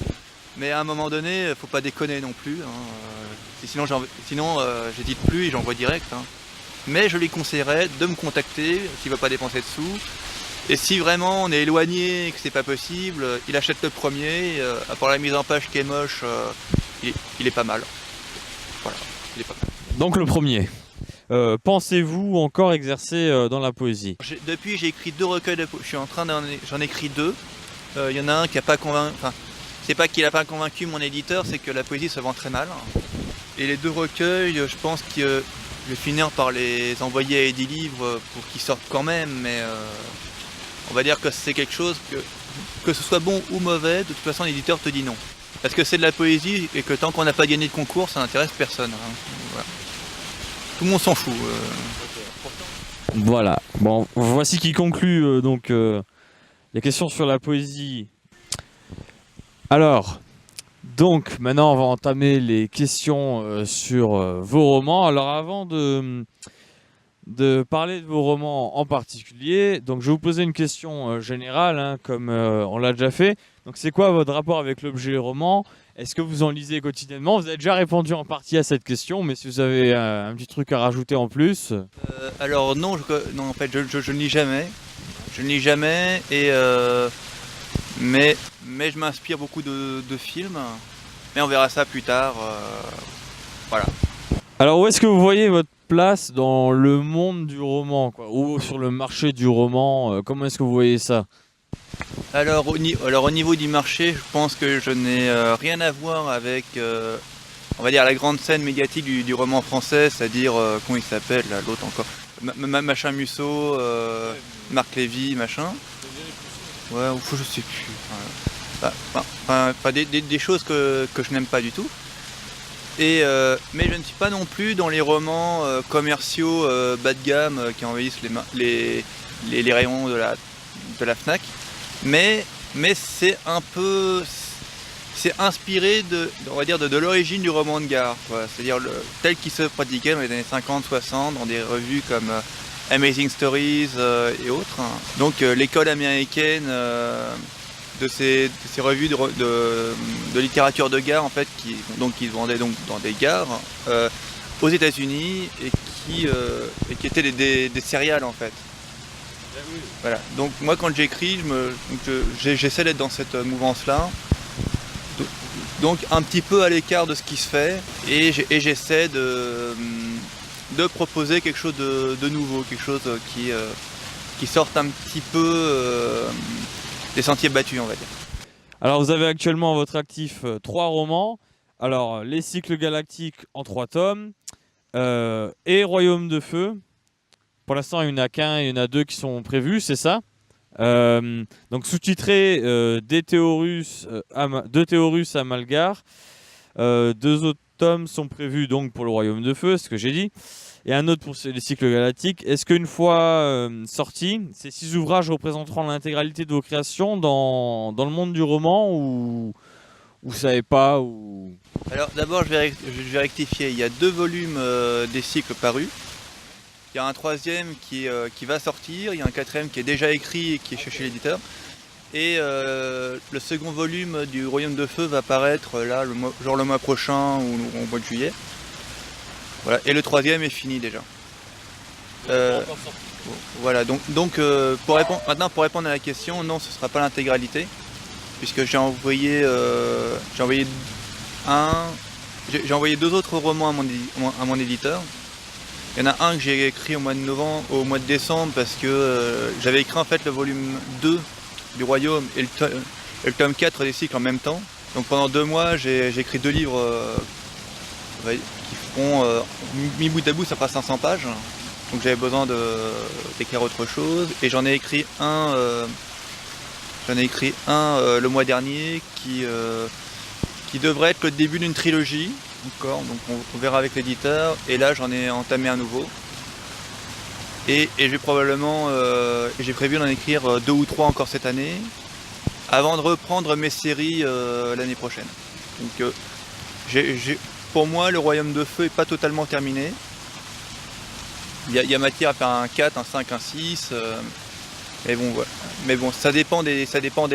Mais à un moment donné, faut pas déconner non plus. Sinon j'édite plus et j'envoie direct. Hein. Mais je lui conseillerais de me contacter s'il ne veut pas dépenser de sous. Et si vraiment on est éloigné et que c'est pas possible, il achète le premier. À part la mise en page qui est moche, il est pas mal. Voilà, il est pas mal. Donc le premier. Pensez-vous encore exercer dans la poésie? Depuis j'ai écrit 2 recueils de poésie. J'en écris 2. Il y en a un qui n'a pas convaincu. Enfin, c'est pas qu'il n'a pas convaincu mon éditeur, c'est que la poésie se vend très mal. Et les 2 recueils, je pense que je vais finir par les envoyer à Edilivre pour qu'ils sortent quand même, mais on va dire que c'est quelque chose que ce soit bon ou mauvais, de toute façon l'éditeur te dit non. Parce que c'est de la poésie et que tant qu'on n'a pas gagné de concours, ça n'intéresse personne. Hein. Voilà. Tout le monde s'en fout. Voilà. Bon, voici qui conclut donc les questions sur la poésie. Alors, donc maintenant on va entamer les questions sur vos romans. Alors avant de parler de vos romans en particulier, donc je vais vous poser une question générale, hein, comme on l'a déjà fait. Donc c'est quoi votre rapport avec l'objet roman? Est-ce que vous en lisez quotidiennement? Vous avez déjà répondu en partie à cette question, mais si vous avez un petit truc à rajouter en plus. Alors non, en fait je ne lis jamais. Je ne lis jamais mais je m'inspire beaucoup de films. Mais on verra ça plus tard. Voilà. Alors où est-ce que vous voyez votre place dans le monde du roman, quoi, ou sur le marché du roman. Comment est-ce que vous voyez ça? Alors au niveau du marché, je pense que je n'ai rien à voir avec, on va dire, la grande scène médiatique du roman français, c'est-à-dire, comment il s'appelle là, l'autre encore, machin Musso, Marc Lévy, machin. Ouais, ou je sais plus. Des choses que je n'aime pas du tout. Mais je ne suis pas non plus dans les romans commerciaux bas de gamme qui envahissent les rayons de la Fnac. Mais c'est inspiré on va dire, de l'origine du roman de gare, quoi. C'est-à-dire tel qu'il se pratiquait dans les années 50-60 dans des revues comme Amazing Stories et autres. Donc l'école américaine de ces revues de littérature de gare, en fait, qui se vendaient donc dans des gares aux États-Unis et qui étaient des céréales, en fait. Voilà. Donc moi, quand j'écris, j'essaie d'être dans cette mouvance-là, donc un petit peu à l'écart de ce qui se fait, et j'essaie de proposer quelque chose de nouveau, quelque chose qui sorte un petit peu des sentiers battus, on va dire. Alors vous avez actuellement à votre actif 3 romans. Alors Les Cycles Galactiques en 3 tomes et Royaume de Feu. Pour l'instant il n'y en a qu'un, il y en a 2 qui sont prévus, c'est ça? Donc sous-titré de Théorus à Malgar. 2 autres tomes sont prévus donc pour le Royaume de Feu, c'est ce que j'ai dit. Et un autre pour les Cycles Galactiques. Est-ce qu'une fois sortis, ces 6 ouvrages représenteront l'intégralité de vos créations dans le monde du roman, ou vous savez pas ou... Alors d'abord je vais rectifier, il y a 2 volumes des cycles parus. Il y a un 3e qui va sortir, il y a un 4e qui est déjà écrit et qui est chez l'éditeur. Et le second volume du Royaume de Feu va apparaître là, le mois prochain ou au mois de juillet. Voilà. Et le 3e est fini déjà. Voilà, donc pour répondre à la question, non, ce ne sera pas l'intégralité, puisque j'ai envoyé 2 autres romans à mon éditeur. Il y en a un que j'ai écrit au mois de décembre, parce que j'avais écrit en fait le volume 2 du Royaume et le tome 4 des cycles en même temps. Donc pendant 2 mois, j'ai écrit 2 livres qui feront, mis bout à bout, ça fera 500 pages. Donc j'avais besoin d'écrire autre chose. Et j'en ai écrit un le mois dernier qui devrait être le début d'une trilogie. Encore, donc on verra avec l'éditeur. Et là j'en ai entamé un nouveau. Et j'ai prévu d'en écrire 2 ou 3 encore cette année, avant de reprendre mes séries l'année prochaine. Donc pour moi, le Royaume de Feu n'est pas totalement terminé. Il y a matière à faire un 4, un 5, un 6. Mais bon, ça dépend des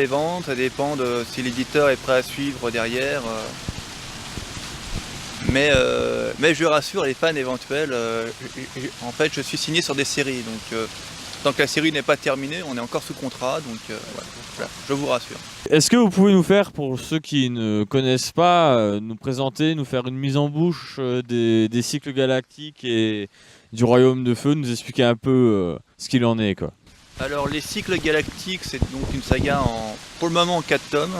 ventes, ça dépend de si l'éditeur est prêt à suivre derrière. Mais je rassure les fans éventuels, en fait je suis signé sur des séries, donc tant que la série n'est pas terminée, on est encore sous contrat, donc voilà, je vous rassure. Est-ce que vous pouvez nous faire, pour ceux qui ne connaissent pas, nous présenter, nous faire une mise en bouche des cycles galactiques et du Royaume de Feu, nous expliquer un peu ce qu'il en est, quoi. Alors les cycles galactiques, c'est donc une saga pour le moment en 4 tomes.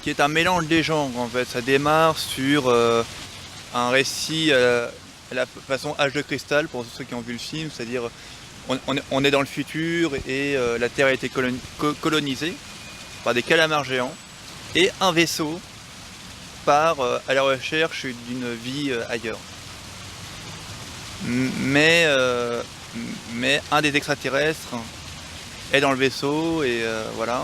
Qui est un mélange des genres, en fait. Ça démarre sur un récit à la façon Âge de cristal, pour ceux qui ont vu le film, c'est-à-dire on est dans le futur et la Terre a été colonisée par des calamars géants et un vaisseau part à la recherche d'une vie ailleurs. Mais un des extraterrestres est dans le vaisseau et voilà.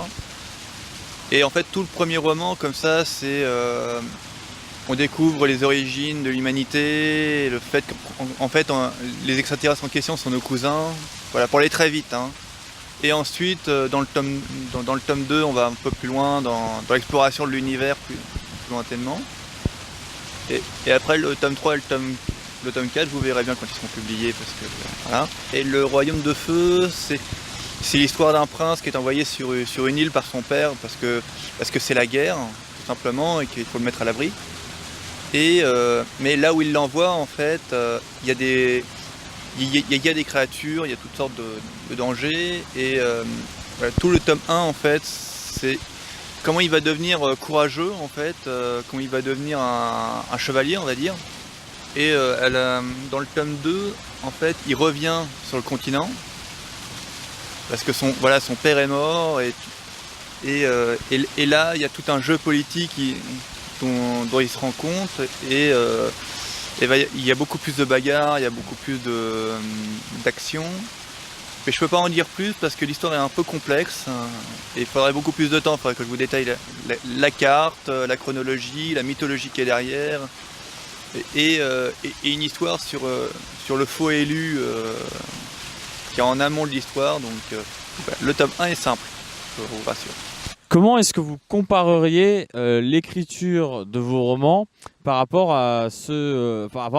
Et en fait tout le premier roman comme ça, c'est on découvre les origines de l'humanité, le fait qu'en fait les extraterrestres en question sont nos cousins, voilà, pour aller très vite, hein. Et ensuite dans le tome 2 on va un peu plus loin dans l'exploration de l'univers plus lointainement. Et après le tome 3 et le tome 4, vous verrez bien quand ils seront publiés, parce que voilà. Et le Royaume de Feu, c'est l'histoire d'un prince qui est envoyé sur une île par son père parce que c'est la guerre, tout simplement, et qu'il faut le mettre à l'abri. Mais là où il l'envoie, en fait, il y a des créatures, il y a toutes sortes de dangers. Et voilà, tout le tome 1, en fait, c'est comment il va devenir courageux, en fait, comment il va devenir un chevalier, on va dire. Et dans le tome 2, en fait, il revient sur le continent. Parce que son père est mort. Et là, il y a tout un jeu politique dont il se rend compte. Il y a beaucoup plus de bagarres, il y a beaucoup plus d'action. Mais je peux pas en dire plus parce que l'histoire est un peu complexe. Et il faudrait beaucoup plus de temps. Il faudrait que je vous détaille la carte, la chronologie, la mythologie qui est derrière. Et une histoire sur le faux élu qui est en amont de l'histoire. Donc le tome 1 est simple, je vous rassure. Comment est-ce que vous compareriez l'écriture de vos romans par rapport à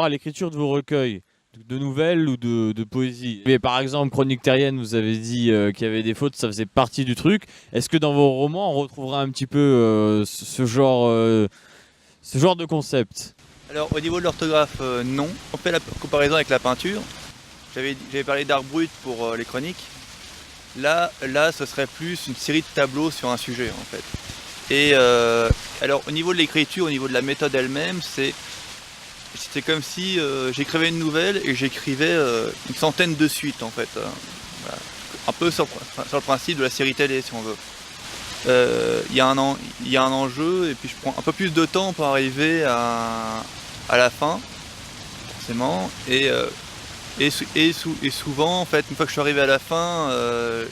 l'écriture de vos recueils de nouvelles ou de poésie? Mais par exemple, Chroniques terriennes, vous avez dit qu'il y avait des fautes, ça faisait partie du truc. Est-ce que dans vos romans, on retrouvera un petit peu ce genre de concept? Alors au niveau de l'orthographe, non. On fait la comparaison avec la peinture. J'avais parlé d'art brut pour les chroniques. Là, ce serait plus une série de tableaux sur un sujet en fait. Et alors au niveau de l'écriture, au niveau de la méthode elle-même, c'était comme si j'écrivais une nouvelle et j'écrivais une centaine de suites en fait. Voilà. Un peu sur le principe de la série télé si on veut. Il y a un enjeu et puis je prends un peu plus de temps pour arriver à la fin, forcément. Et souvent, en fait, une fois que je suis arrivé à la fin,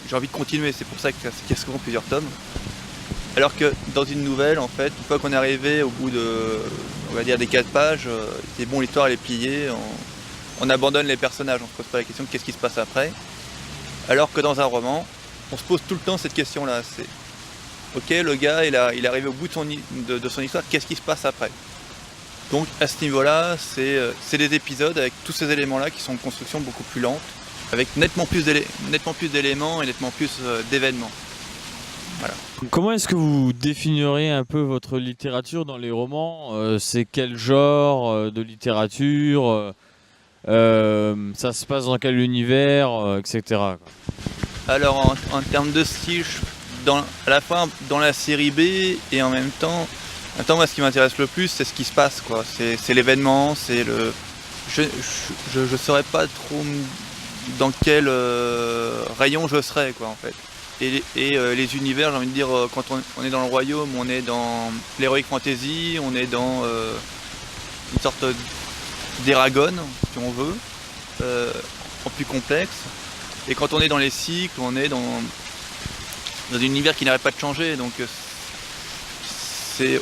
j'ai envie de continuer. C'est pour ça qu'il y a souvent plusieurs tomes. Alors que dans une nouvelle, en fait, une fois qu'on est arrivé au bout on va dire des 4 pages, c'est bon, l'histoire elle est pliée, on abandonne les personnages, on se pose pas la question de qu'est-ce qui se passe après. Alors que dans un roman, on se pose tout le temps cette question-là. C'est ok, le gars, il est arrivé au bout de son histoire, qu'est-ce qui se passe après? Donc à ce niveau-là, c'est des épisodes avec tous ces éléments-là qui sont de construction beaucoup plus lente, avec nettement plus d'éléments et nettement plus d'événements. Voilà. Comment est-ce que vous définiriez un peu votre littérature dans les romans? C'est quel genre de littérature? Ça se passe dans quel univers, etc. quoi. Alors en termes de style, à la fois dans la série B et en même temps, moi ce qui m'intéresse le plus c'est ce qui se passe quoi. C'est l'événement, c'est le. Je saurais pas trop dans quel rayon je serais quoi en fait. Et les univers, j'ai envie de dire, quand on est dans le royaume, on est dans l'heroic fantasy, on est dans une sorte d'Eragon, si on veut, en plus complexe. Et quand on est dans les cycles, on est dans un univers qui n'arrête pas de changer. Donc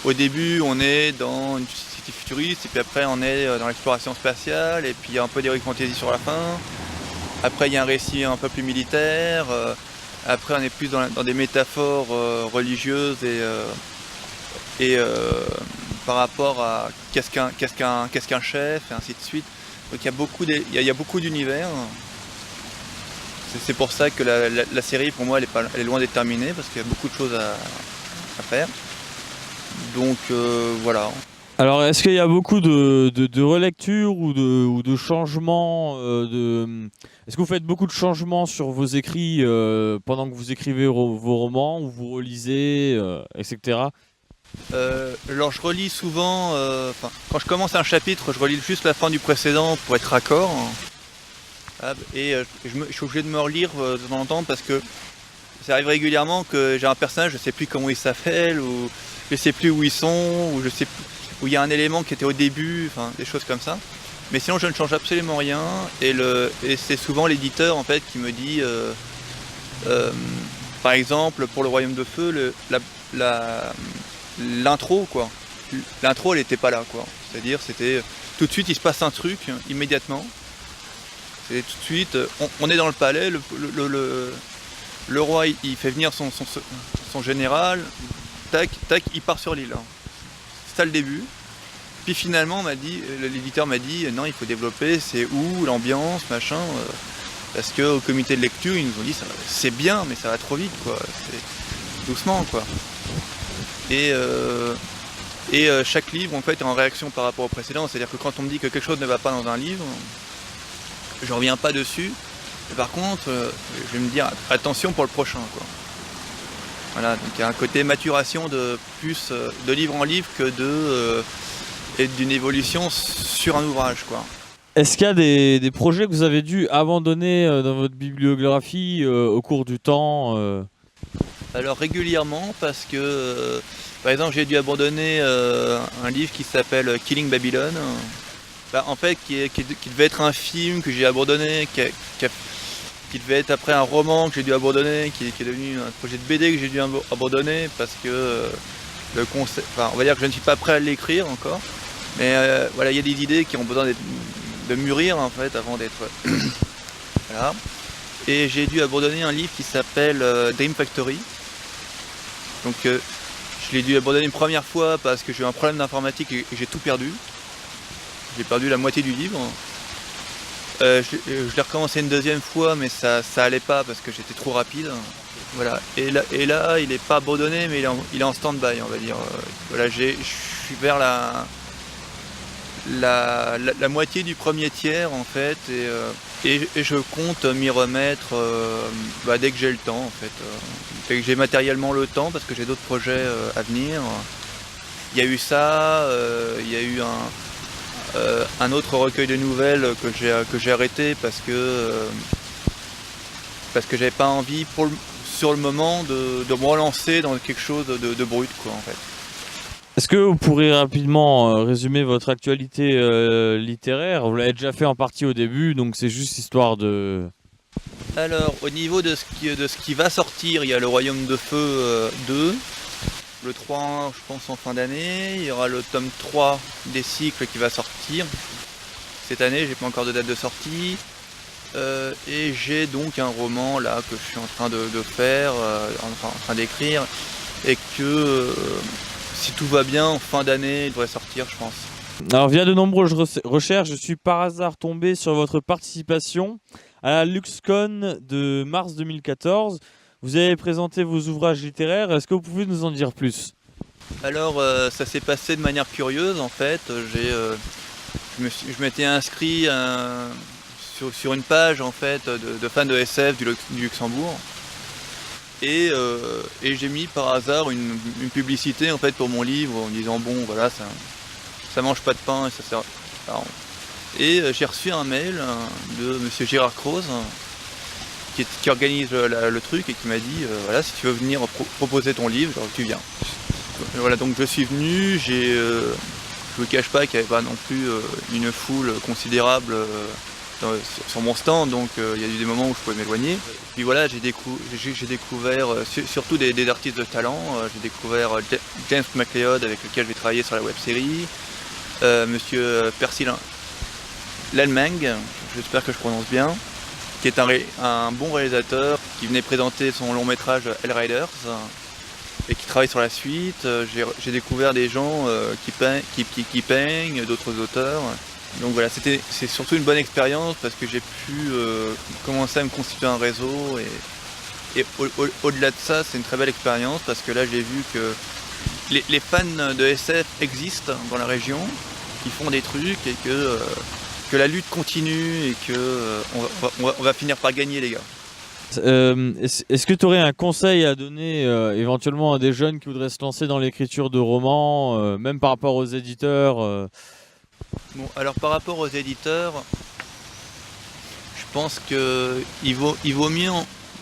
au début, on est dans une société futuriste, et puis après on est dans l'exploration spatiale, et puis il y a un peu d'heroic fantasy sur la fin. Après il y a un récit un peu plus militaire. Après, on est plus dans des métaphores religieuses et par rapport à qu'est-ce qu'un chef et ainsi de suite. Donc il y a beaucoup d'univers. C'est pour ça que la série, pour moi, elle est loin d'être terminée parce qu'il y a beaucoup de choses à faire. Donc voilà. Alors, est-ce qu'il y a beaucoup de relectures ou de changements Est-ce que vous faites beaucoup de changements sur vos écrits pendant que vous écrivez vos romans, ou vous relisez, etc. Alors je relis souvent, quand je commence un chapitre, je relis juste la fin du précédent pour être raccord. Et je suis obligé de me relire de temps en temps parce que ça arrive régulièrement que j'ai un personnage, je sais plus comment il s'appelle, ou je sais plus où ils sont, ou je sais plus, où il y a un élément qui était au début, enfin des choses comme ça. Mais sinon je ne change absolument rien et c'est souvent l'éditeur en fait qui me dit par exemple pour le Royaume de Feu l'intro quoi. L'intro elle était pas là quoi. C'est-à-dire c'était tout de suite il se passe un truc immédiatement. C'est tout de suite on est dans le palais, le roi il fait venir son général, tac, il part sur l'île. C'est ça le début. Puis finalement, l'éditeur m'a dit non, il faut développer, c'est où, l'ambiance, machin. Parce qu'au comité de lecture, ils nous ont dit c'est bien, mais ça va trop vite, quoi. C'est doucement, quoi. Et Et chaque livre en fait est en réaction par rapport au précédent, c'est-à-dire que quand on me dit que quelque chose ne va pas dans un livre, je reviens pas dessus. Et par contre, je vais me dire attention pour le prochain, quoi. Voilà, donc il y a un côté maturation de plus de livre en livre que et d'une évolution sur un ouvrage, quoi. Est-ce qu'il y a des projets que vous avez dû abandonner dans votre bibliographie au cours du temps Alors régulièrement parce que par exemple j'ai dû abandonner un livre qui s'appelle Killing Babylon. En fait qui devait être un film que j'ai abandonné, qui devait être après un roman que j'ai dû abandonner, qui est devenu un projet de BD que j'ai dû abandonner parce que le concept, on va dire que je ne suis pas prêt à l'écrire encore. Mais voilà, il y a des idées qui ont besoin de mûrir en fait avant d'être voilà. Et j'ai dû abandonner un livre qui s'appelle Dream Factory. Donc je l'ai dû abandonner une première fois parce que j'ai eu un problème d'informatique et j'ai tout perdu. J'ai perdu la moitié du livre. Je l'ai recommencé une deuxième fois mais ça allait pas parce que j'étais trop rapide. Voilà. Et là il est pas abandonné mais il est en stand-by, on va dire. Voilà, je suis vers la moitié du premier tiers en fait et je compte m'y remettre dès que j'ai le temps en fait. Dès que j'ai matériellement le temps parce que j'ai d'autres projets à venir. Il y a eu ça, il y a eu un autre recueil de nouvelles que j'ai arrêté parce que j'avais pas envie sur le moment de me relancer dans quelque chose de brut, quoi, en fait. Est-ce que vous pourriez rapidement résumer votre actualité littéraire? Vous l'avez déjà fait en partie au début, donc c'est juste histoire de... Alors, au niveau de ce qui va sortir, il y a le Royaume de Feu 2, le 3, je pense, en fin d'année. Il y aura le tome 3 des cycles qui va sortir cette année, j'ai pas encore de date de sortie. Et j'ai donc un roman là que je suis en train de faire, en train d'écrire, et que si tout va bien, en fin d'année, il devrait sortir, je pense. Alors, via de nombreuses recherches, je suis par hasard tombé sur votre participation à la LuxCon de mars 2014. Vous avez présenté vos ouvrages littéraires. Est-ce que vous pouvez nous en dire plus? Alors, ça s'est passé de manière curieuse, en fait. Je m'étais inscrit sur une page, en fait, de fans de SF du Luxembourg. Et j'ai mis par hasard une publicité en fait pour mon livre en disant bon voilà ça mange pas de pain et ça sert. Alors, et j'ai reçu un mail de monsieur Gérard Croze qui organise le truc et qui m'a dit voilà si tu veux venir proposer ton livre tu viens. Et voilà donc je suis venu, je vous cache pas qu'il n'y avait pas non plus une foule considérable sur mon stand, donc il y a eu des moments où je pouvais m'éloigner. Puis voilà, j'ai découvert surtout des artistes de talent. J'ai découvert James McLeod avec lequel j'ai travaillé sur la web série, monsieur Percy Lelmeng, j'espère que je prononce bien, qui est un bon réalisateur qui venait présenter son long métrage Hellriders et qui travaille sur la suite. J'ai découvert des gens qui peignent, d'autres auteurs. Donc voilà, c'est surtout une bonne expérience parce que j'ai pu commencer à me constituer un réseau et au-delà de ça, c'est une très belle expérience parce que là j'ai vu que les fans de SF existent dans la région, qui font des trucs et que la lutte continue et que on va finir par gagner les gars. Est-ce que tu aurais un conseil à donner éventuellement à des jeunes qui voudraient se lancer dans l'écriture de romans, même par rapport aux éditeurs Bon, alors par rapport aux éditeurs, je pense qu'il vaut mieux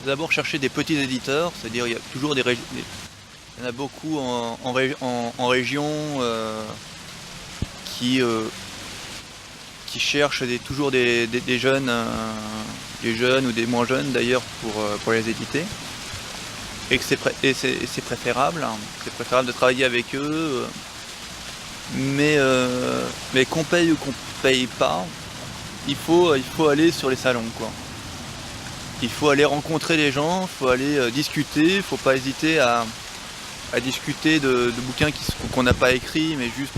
d'abord chercher des petits éditeurs, c'est-à-dire il y a toujours il y en a beaucoup en région qui cherchent toujours des jeunes, des jeunes ou des moins jeunes d'ailleurs pour les éditer. Et que c'est préférable, hein. C'est préférable de travailler avec eux. Mais qu'on paye ou qu'on paye pas, il faut aller sur les salons, quoi. Il faut aller rencontrer les gens, il faut aller discuter, il ne faut pas hésiter à discuter de bouquins qu'on n'a pas écrits, mais juste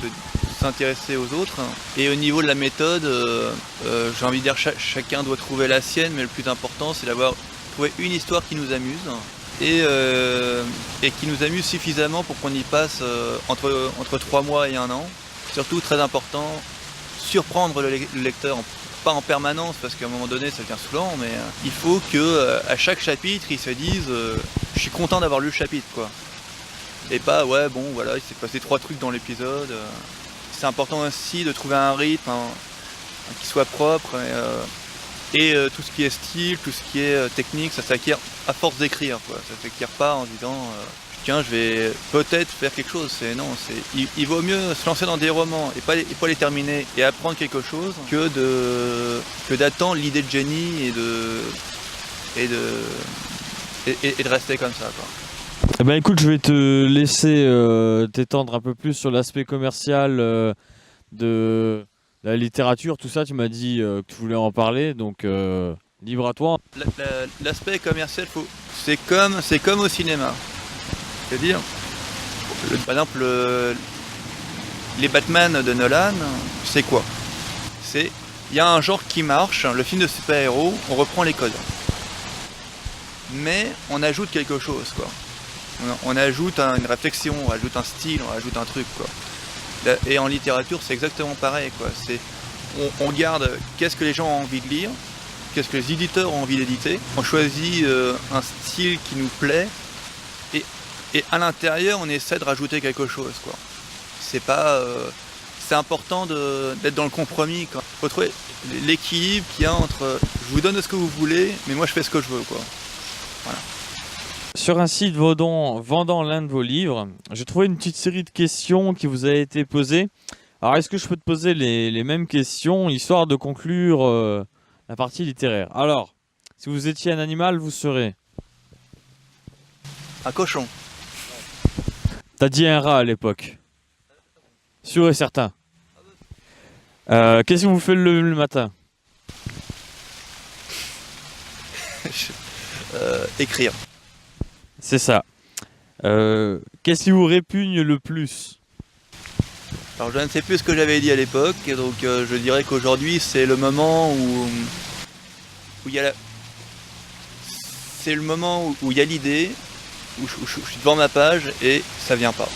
s'intéresser aux autres. Et au niveau de la méthode, j'ai envie de dire chacun doit trouver la sienne, mais le plus important c'est d'avoir trouvé une histoire qui nous amuse et qui nous amuse suffisamment pour qu'on y passe entre 3 mois et 1 an. Surtout, très important, surprendre le lecteur, pas en permanence parce qu'à un moment donné ça devient saoulant, mais il faut que à chaque chapitre il se dise je suis content d'avoir lu le chapitre, quoi. Et pas ouais bon voilà, il s'est passé 3 trucs dans l'épisode. C'est important aussi de trouver un rythme qui soit propre et tout ce qui est style, tout ce qui est technique, ça s'acquiert à force d'écrire, quoi. Ça s'acquiert pas en disant tiens, je vais peut-être faire quelque chose. Il vaut mieux se lancer dans des romans et pas les terminer et apprendre quelque chose que d'attendre l'idée de génie et de rester comme ça, quoi. Eh ben écoute, je vais te laisser t'étendre un peu plus sur l'aspect commercial de la littérature, tout ça. Tu m'as dit que tu voulais en parler, donc libre à toi. L'aspect commercial, c'est comme au cinéma. C'est-à-dire, par exemple, les Batman de Nolan, c'est quoi? Il y a un genre qui marche, le film de super-héros, on reprend les codes. Mais on ajoute quelque chose, quoi. On ajoute une réflexion, on ajoute un style, on ajoute un truc, quoi. Et en littérature, c'est exactement pareil, quoi. On regarde qu'est-ce que les gens ont envie de lire, qu'est-ce que les éditeurs ont envie d'éditer, on choisit un style qui nous plaît, et à l'intérieur, on essaie de rajouter quelque chose, quoi. C'est important d'être dans le compromis, quoi. Faut trouver l'équilibre qu'il y a entre je vous donne ce que vous voulez, mais moi je fais ce que je veux, quoi. Voilà. Sur un site vendant l'un de vos livres, j'ai trouvé une petite série de questions qui vous a été posées. Alors, est-ce que je peux te poser les mêmes questions, histoire de conclure la partie littéraire? Alors, si vous étiez un animal, vous serez? Un cochon. T'as dit un rat à l'époque. Sûr et certain. Qu'est-ce que vous faites le matin? Écrire. C'est ça. Qu'est-ce qui vous répugne le plus? Alors je ne sais plus ce que j'avais dit à l'époque, donc je dirais qu'aujourd'hui c'est le moment où il y a c'est le moment où il y a l'idée, où je suis devant ma page et ça vient pas.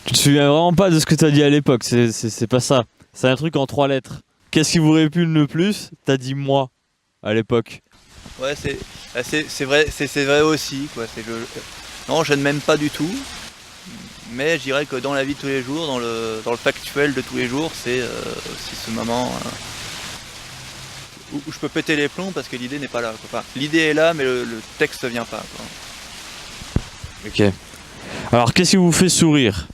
Tu te souviens vraiment pas de ce que t'as dit à l'époque, c'est pas ça. C'est un truc en 3 lettres. Qu'est-ce qui vous répugne le plus? T'as dit moi à l'époque. Ouais, c'est vrai aussi, quoi. Non, je ne m'aime pas du tout, mais je dirais que dans la vie de tous les jours, dans le factuel de tous les jours, c'est ce moment où je peux péter les plombs parce que l'idée n'est pas là, quoi. Enfin, l'idée est là, mais le texte vient pas, quoi. Ok. Alors, qu'est-ce qui vous fait sourire?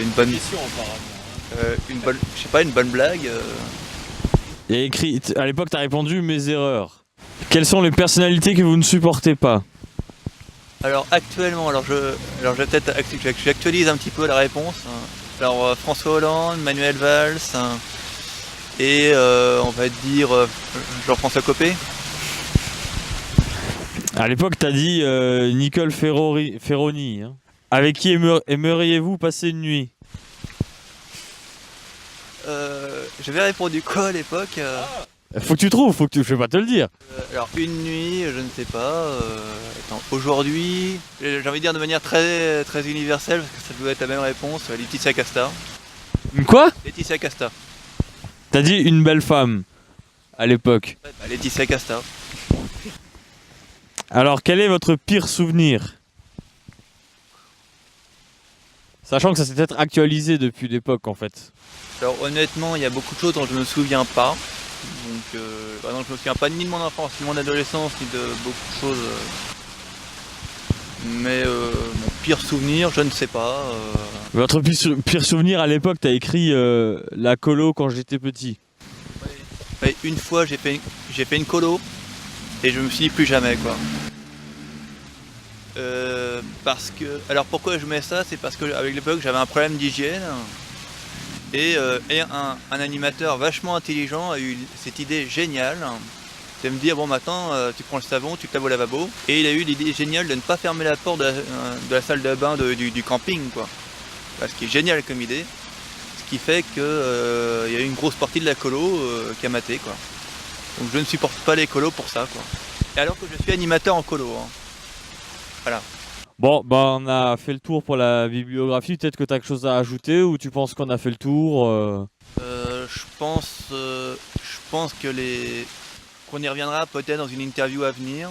Une bonne mission, apparemment. Une bonne blague. Il y a écrit, à l'époque, tu as répondu mes erreurs. Quelles sont les personnalités que vous ne supportez pas? Alors actuellement, j'actualise un petit peu la réponse. Alors François Hollande, Manuel Valls et on va dire Jean-François Copé. À l'époque, tu as dit Nicole Ferroni. Hein. Avec qui aimeriez-vous passer une nuit? J'avais répondu quoi à l'époque Faut que tu trouves, je vais pas te le dire. Alors une nuit, je ne sais pas. Aujourd'hui, j'ai envie de dire de manière très, très universelle, parce que ça doit être la même réponse, Laetitia Casta. Quoi? Laetitia Casta. T'as dit une belle femme à l'époque. Laetitia Casta. Alors quel est votre pire souvenir? Sachant que ça s'est peut-être actualisé depuis l'époque en fait. Alors honnêtement, il y a beaucoup de choses dont je ne me souviens pas. Donc par exemple, je me souviens pas ni de mon enfance, ni de mon adolescence, ni de beaucoup de choses. Mais mon pire souvenir, je ne sais pas. Votre pire souvenir à l'époque, t'as écrit la colo quand j'étais petit. Ouais, une fois, j'ai fait une colo et je me suis dit plus jamais, quoi. Parce que, alors pourquoi je mets ça? C'est parce qu'avec l'époque j'avais un problème d'hygiène et un animateur vachement intelligent a eu cette idée géniale de me dire bon maintenant tu prends le savon, tu te laves au lavabo, et il a eu l'idée géniale de ne pas fermer la porte de la salle de bain du camping, quoi. Ce qui est génial comme idée, ce qui fait que il y a eu une grosse partie de la colo qui a maté, quoi. Donc je ne supporte pas les colos pour ça, quoi. Et alors que je suis animateur en colo, hein. Voilà. Bon, bah on a fait le tour pour la bibliographie. Peut-être que tu as quelque chose à ajouter ou tu penses qu'on a fait le tour Je pense qu'on y reviendra peut-être dans une interview à venir,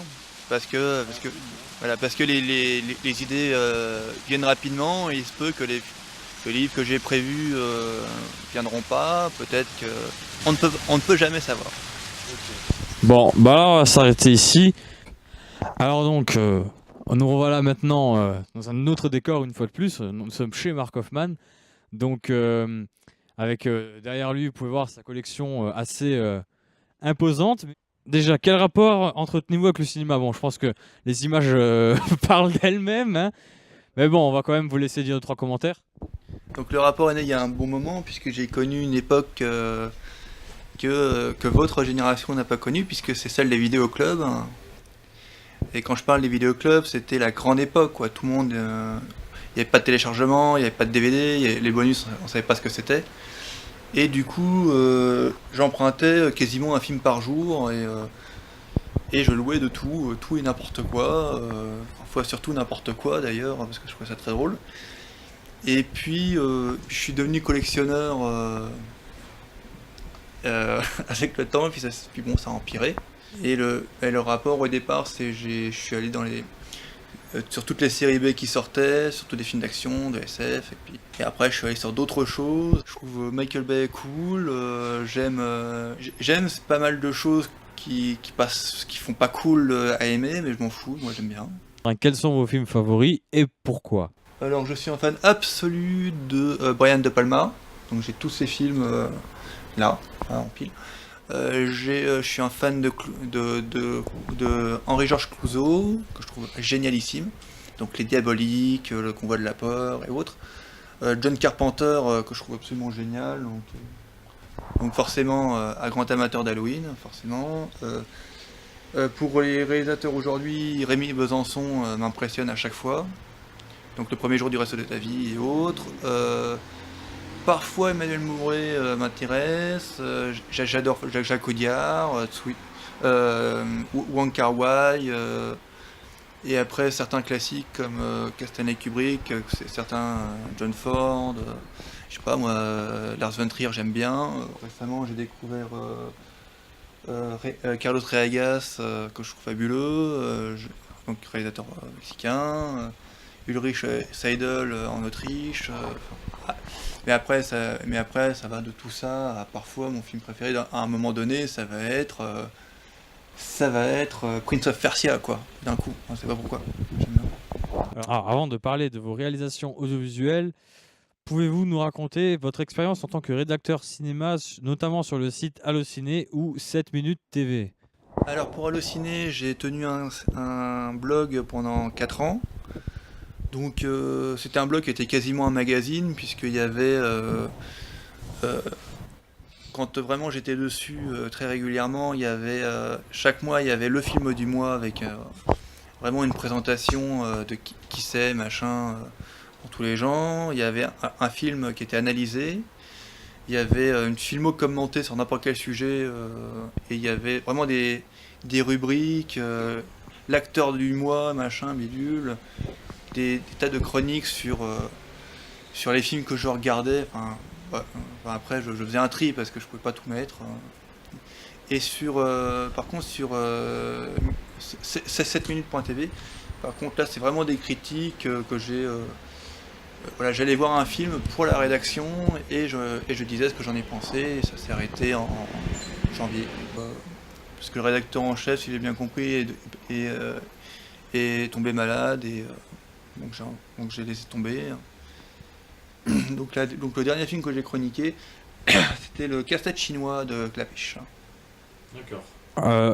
parce que les idées viennent rapidement et il se peut que les livres que j'ai prévus viendront pas. Peut-être que on ne peut jamais savoir. Bon, bah là on va s'arrêter ici. Alors donc, nous revoilà maintenant dans un autre décor une fois de plus. Nous sommes chez Mark Hoffman. Donc, avec derrière lui, vous pouvez voir sa collection assez imposante. Déjà, quel rapport entretenez-vous avec le cinéma? Bon, je pense que les images parlent d'elles-mêmes, hein. Mais bon, on va quand même vous laisser dire 2-3 commentaires. Donc le rapport est né il y a un bon moment, puisque j'ai connu une époque que votre génération n'a pas connue, puisque c'est celle des vidéoclubs, hein. Et quand je parle des vidéoclubs, c'était la grande époque, quoi. Tout le monde, il n'y avait pas de téléchargement, il n'y avait pas de DVD, les bonus, on savait pas ce que c'était. Et du coup, j'empruntais quasiment un film par jour et je louais de tout, tout et n'importe quoi, parfois surtout n'importe quoi d'ailleurs, parce que je trouvais ça très drôle. Et puis, je suis devenu collectionneur avec le temps, puis bon, ça a empiré. Et le rapport au départ, je suis allé sur toutes les séries B qui sortaient, surtout des films d'action, de SF, et après je suis allé sur d'autres choses. Je trouve Michael Bay cool, j'aime pas mal de choses qui font pas cool à aimer, mais je m'en fous, moi j'aime bien. Quels sont vos films favoris et pourquoi? Alors je suis un fan absolu de Brian De Palma, donc j'ai tous ses films là, en pile. Je suis un fan de Henri-Georges Clouzot, que je trouve génialissime. Donc Les Diaboliques, Le Convoi de la peur et autres. John Carpenter, que je trouve absolument génial. Donc forcément, un grand amateur d'Halloween, forcément. Pour les réalisateurs aujourd'hui, Rémi Besançon m'impressionne à chaque fois. Donc Le premier jour du reste de ta vie et autres. Parfois Emmanuel Mouret m'intéresse, j'adore Jacques Audiard, Wong Kar-wai, et après certains classiques comme Stanley Kubrick, certains John Ford, je sais pas moi, Lars von Trier j'aime bien. Récemment j'ai découvert Carlos Reagas, que je trouve fabuleux, donc réalisateur mexicain, Ulrich Seidel en Autriche. Mais après, ça va de tout ça à parfois mon film préféré à un moment donné, ça va être Prince of Persia, quoi, d'un coup. On sait pas pourquoi. J'aime bien. Alors, avant de parler de vos réalisations audiovisuelles, pouvez-vous nous raconter votre expérience en tant que rédacteur cinéma, notamment sur le site Allociné ou 7 minutes TV? Alors pour Allociné, j'ai tenu un blog pendant 4 ans. Donc c'était un blog qui était quasiment un magazine, puisqu'il y avait, quand vraiment j'étais dessus très régulièrement, il y avait chaque mois il y avait le film du mois avec vraiment une présentation de qui c'est, machin, pour tous les gens. Il y avait un film qui était analysé, il y avait une filmo commentée sur n'importe quel sujet, et il y avait vraiment des rubriques, l'acteur du mois, machin, bidule. Des tas de chroniques sur les films que je regardais. Après, je faisais un tri parce que je pouvais pas tout mettre. Et par contre, sur 7minutes.tv, par contre, là, c'est vraiment des critiques que j'ai. Voilà, j'allais voir un film pour la rédaction et je disais ce que j'en ai pensé. Et ça s'est arrêté en janvier. Parce que le rédacteur en chef, si j'ai bien compris, est tombé malade et. Donc j'ai laissé tomber. Donc le dernier film que j'ai chroniqué, c'était le casse-tête chinois de Clapèche. D'accord.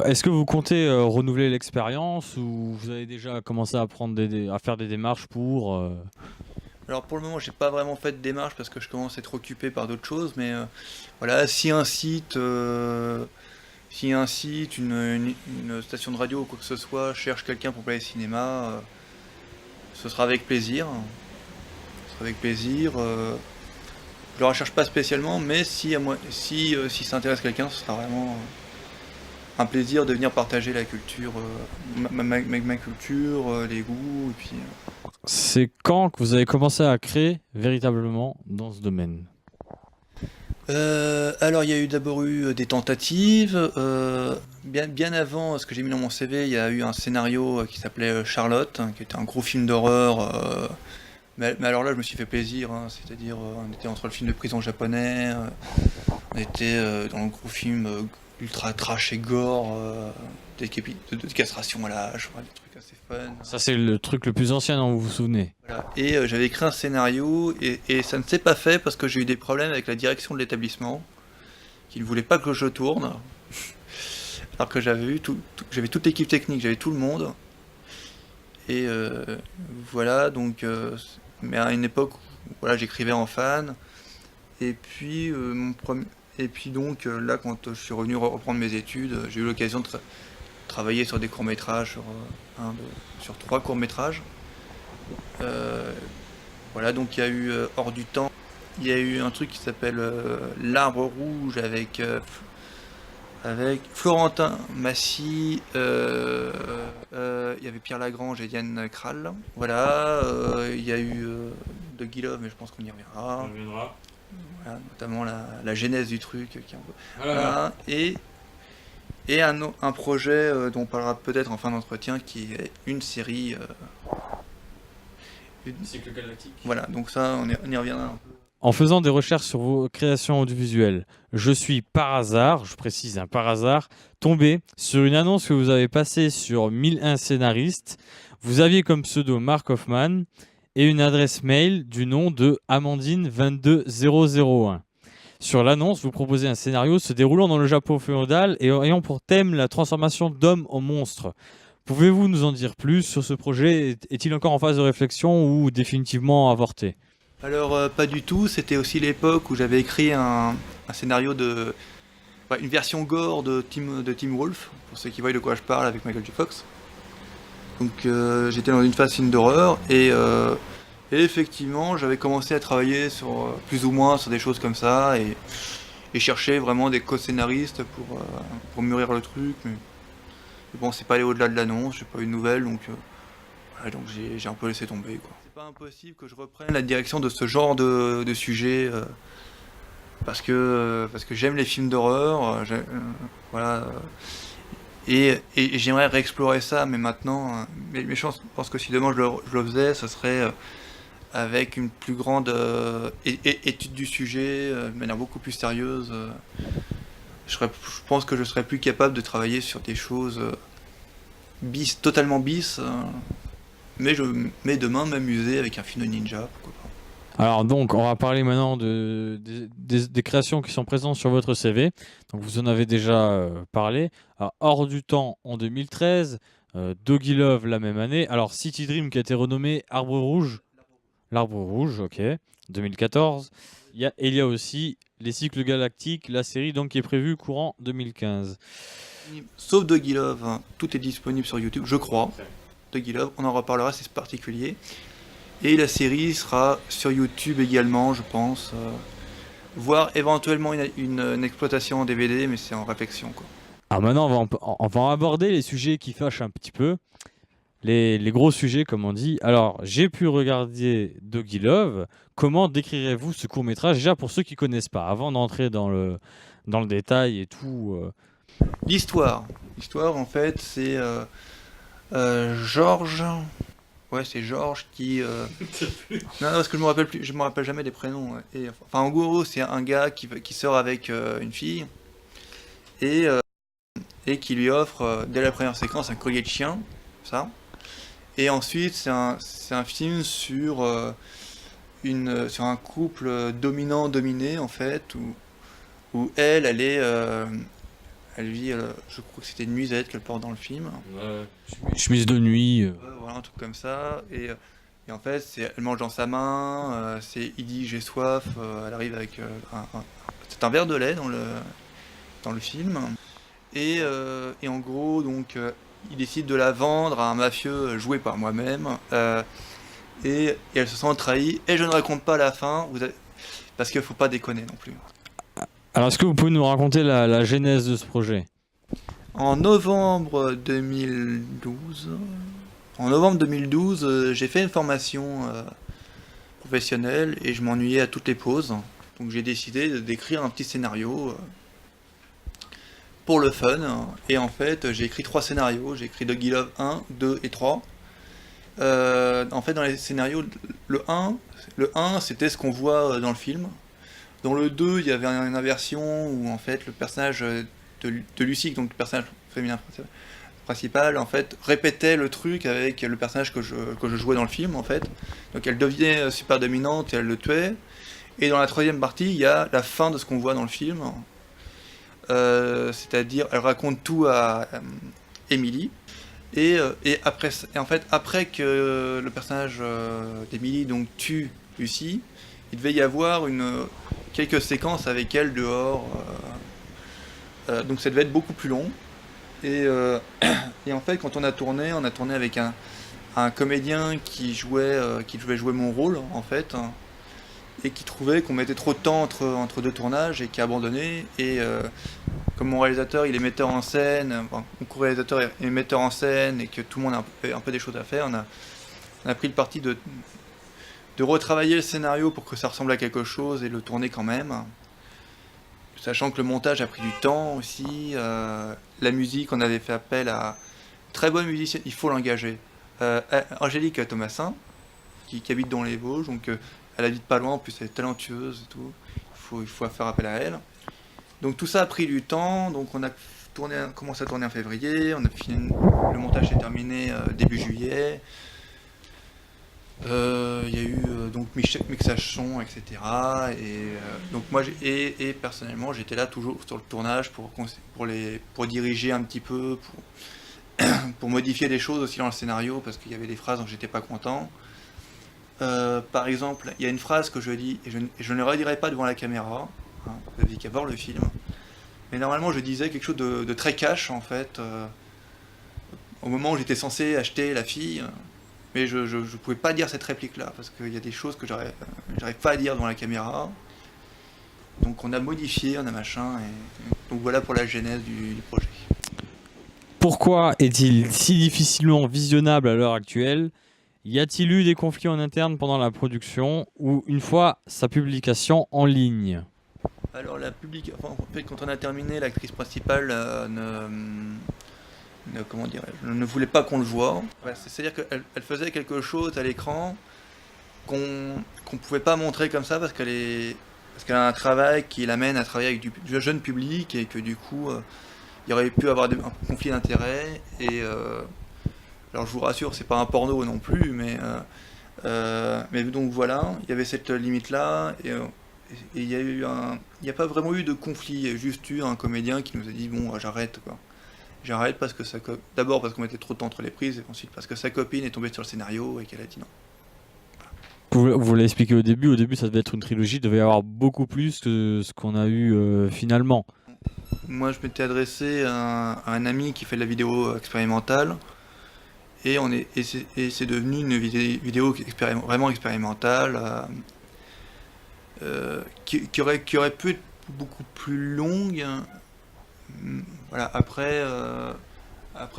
Est-ce que vous comptez renouveler l'expérience ou vous avez déjà commencé à faire des démarches pour Alors pour le moment, j'ai pas vraiment fait de démarche parce que je commence à être occupé par d'autres choses, mais voilà, si un site, une station de radio ou quoi que ce soit cherche quelqu'un pour parler cinéma, ce sera avec plaisir. Je ne recherche pas spécialement, mais si ça intéresse quelqu'un, ce sera vraiment un plaisir de venir partager la culture, ma culture, les goûts, et puis... C'est quand que vous avez commencé à créer véritablement dans ce domaine? Alors il y a eu d'abord eu des tentatives, bien avant ce que j'ai mis dans mon CV, il y a eu un scénario qui s'appelait Charlotte, hein, qui était un gros film d'horreur, mais alors là je me suis fait plaisir, hein, c'est-à-dire on était entre le film de prison japonais, on était dans le gros film ultra trash et gore, de castration à la hache, ouais, des trucs assez fun. Ça, c'est le truc le plus ancien dont vous vous souvenez. Voilà. Et j'avais écrit un scénario et ça ne s'est pas fait parce que j'ai eu des problèmes avec la direction de l'établissement qui ne voulait pas que je tourne. Alors que j'avais toute l'équipe technique, j'avais tout le monde. Et voilà, donc, mais à une époque où voilà, j'écrivais en fan. Et puis, donc là, quand je suis revenu reprendre mes études, j'ai eu l'occasion de travailler sur des courts-métrages, sur 3 courts-métrages. Voilà, donc il y a eu Hors du temps, il y a eu un truc qui s'appelle L'Arbre Rouge avec Florentin Massy, il y avait Pierre Lagrange et Diane Krall. Voilà, il y a eu De Guilov, mais je pense qu'on y reviendra. Voilà, notamment la genèse du truc qui est un peu... Voilà. Et un projet dont on parlera peut-être en fin d'entretien qui est une série. Cycle galactique. Voilà, donc ça, on y reviendra un peu. En faisant des recherches sur vos créations audiovisuelles, je suis par hasard, je précise par hasard, tombé sur une annonce que vous avez passée sur 1001 scénaristes. Vous aviez comme pseudo Mark Hoffman et une adresse mail du nom de Amandine22001. Sur l'annonce, vous proposez un scénario se déroulant dans le Japon féodal et ayant pour thème la transformation d'hommes en monstres. Pouvez-vous nous en dire plus sur ce projet? Est-il encore en phase de réflexion ou définitivement avorté? Alors, pas du tout, c'était aussi l'époque où j'avais écrit un scénario une version gore de Tim Wolf, pour ceux qui voient de quoi je parle, avec Michael J. Fox. Donc j'étais dans une phase film d'horreur et effectivement j'avais commencé à travailler sur plus ou moins sur des choses comme ça et chercher vraiment des co-scénaristes pour mûrir le truc. Mais bon, c'est pas allé au-delà de l'annonce, j'ai pas eu de nouvelles, donc j'ai un peu laissé tomber, quoi. C'est pas impossible que je reprenne la direction de ce genre de sujet parce que j'aime les films d'horreur, voilà. Et j'aimerais réexplorer ça, mais maintenant, mais je pense que si demain je le faisais, ce serait avec une plus grande étude du sujet, de manière beaucoup plus sérieuse. Je pense que je serais plus capable de travailler sur des choses totalement bis, mais demain m'amuser avec un film de ninja, pourquoi pas. Alors donc, on va parler maintenant des créations qui sont présentes sur votre CV. Donc vous en avez déjà parlé. Alors, Hors du temps en 2013, Doggy Love la même année. Alors City Dream qui a été renommé Arbre Rouge. L'Arbre Rouge, ok, 2014. Il y a aussi Les Cycles Galactiques, la série donc qui est prévue courant 2015. Sauf Doggy Love, hein, tout est disponible sur YouTube, je crois. Doggy Love, on en reparlera, c'est particulier. Et la série sera sur YouTube également, je pense. Voire éventuellement une exploitation en DVD, mais c'est en réflexion, quoi. Alors maintenant, on va aborder les sujets qui fâchent un petit peu. Les gros sujets, comme on dit. Alors, j'ai pu regarder Doggy Love. Comment décrirez-vous ce court-métrage? Déjà, pour ceux qui ne connaissent pas, avant d'entrer dans le détail et tout. L'histoire, en fait, c'est Georges. Ouais, c'est Georges qui. Non, parce que je me rappelle jamais des prénoms. Ouais. Et, enfin, en gros, c'est un gars qui sort avec une fille et qui lui offre dès la première séquence un collier de chien, ça. Et ensuite, c'est un film sur un couple dominant-dominé en fait, où elle vit, je crois que c'était une nuisette qu'elle porte dans le film. Chemise de nuit. Voilà, un truc comme ça. Et en fait, elle mange dans sa main, il dit j'ai soif, elle arrive avec c'est un verre de lait dans le film. Et en gros, donc, il décide de la vendre à un mafieux joué par moi-même. Et elle se sent trahie. Et je ne raconte pas la fin, parce qu'il ne faut pas déconner non plus. Alors, est-ce que vous pouvez nous raconter la genèse de ce projet? En novembre 2012, j'ai fait une formation professionnelle et je m'ennuyais à toutes les pauses. Donc j'ai décidé d'écrire un petit scénario pour le fun. Et en fait, j'ai écrit 3 scénarios. J'ai écrit Doggy Love 1, 2 et 3. En fait, dans les scénarios, le 1, le 1 c'était ce qu'on voit dans le film. Dans le 2, il y avait une inversion où en fait le personnage de Lucie, donc le personnage féminin principal, en fait, répétait le truc avec le personnage que je jouais dans le film, en fait. Donc elle devenait super dominante et elle le tuait. Et dans la troisième partie, il y a la fin de ce qu'on voit dans le film. C'est-à-dire, elle raconte tout à Emily. Et en fait, après que le personnage d'Emily donc tue Lucie, il devait y avoir quelques séquences avec elle dehors. Donc ça devait être beaucoup plus long. Et en fait, quand on a tourné avec un comédien qui devait jouer mon rôle, en fait, hein, et qui trouvait qu'on mettait trop de temps entre deux tournages et qui a abandonné. Comme mon réalisateur, il est metteur en scène, enfin, mon co-réalisateur est metteur en scène et que tout le monde a un peu des choses à faire, on a pris le parti de retravailler le scénario pour que ça ressemble à quelque chose et le tourner quand même. Sachant que le montage a pris du temps aussi. La musique, on avait fait appel à une très bonne musicienne, il faut l'engager. Angélique Thomasin, qui habite dans les Vosges, donc elle habite pas loin, en plus elle est talentueuse et tout. Il faut faire appel à elle. Donc tout ça a pris du temps, donc on a commencé à tourner en février, le montage est terminé début juillet. Il y a eu donc mixage son, etc. Donc moi, et personnellement, j'étais là toujours sur le tournage pour diriger un petit peu, pour modifier des choses aussi dans le scénario, parce qu'il y avait des phrases dont j'étais pas content. Par exemple, il y a une phrase que je dis, et je ne redirai pas devant la caméra, hein, vous n'avez qu'à voir le film, mais normalement je disais quelque chose de très cash en fait, au moment où j'étais censé acheter la fille. Mais je ne pouvais pas dire cette réplique-là, parce qu'il y a des choses que j'arrive pas à dire devant la caméra. Donc on a modifié, on a machin, et donc voilà pour la genèse du projet. Pourquoi est-il si difficilement visionnable à l'heure actuelle? Y a-t-il eu des conflits en interne pendant la production ou une fois sa publication en ligne? Alors en fait, quand on a terminé, l'actrice principale comment dirais-je, ne voulait pas qu'on le voit. Ouais, c'est-à-dire qu'elle faisait quelque chose à l'écran qu'on pouvait pas montrer comme ça parce qu'elle a un travail qui l'amène à travailler avec du jeune public et que du coup il y aurait pu avoir un conflit d'intérêts alors je vous rassure, c'est pas un porno non plus, mais donc voilà, il y avait cette limite là et il n'y a pas vraiment eu de conflit, il y a juste eu un comédien qui nous a dit bon j'arrête quoi. J'arrête parce que d'abord parce qu'on mettait trop de temps entre les prises et ensuite parce que sa copine est tombée sur le scénario et qu'elle a dit non. Vous l'avez expliqué au début. Au début, ça devait être une trilogie. Il devait y avoir beaucoup plus que ce qu'on a eu finalement. Moi, je m'étais adressé à un ami qui fait de la vidéo expérimentale et c'est devenu une vidéo vraiment expérimentale qui aurait pu être beaucoup plus longue. Voilà, après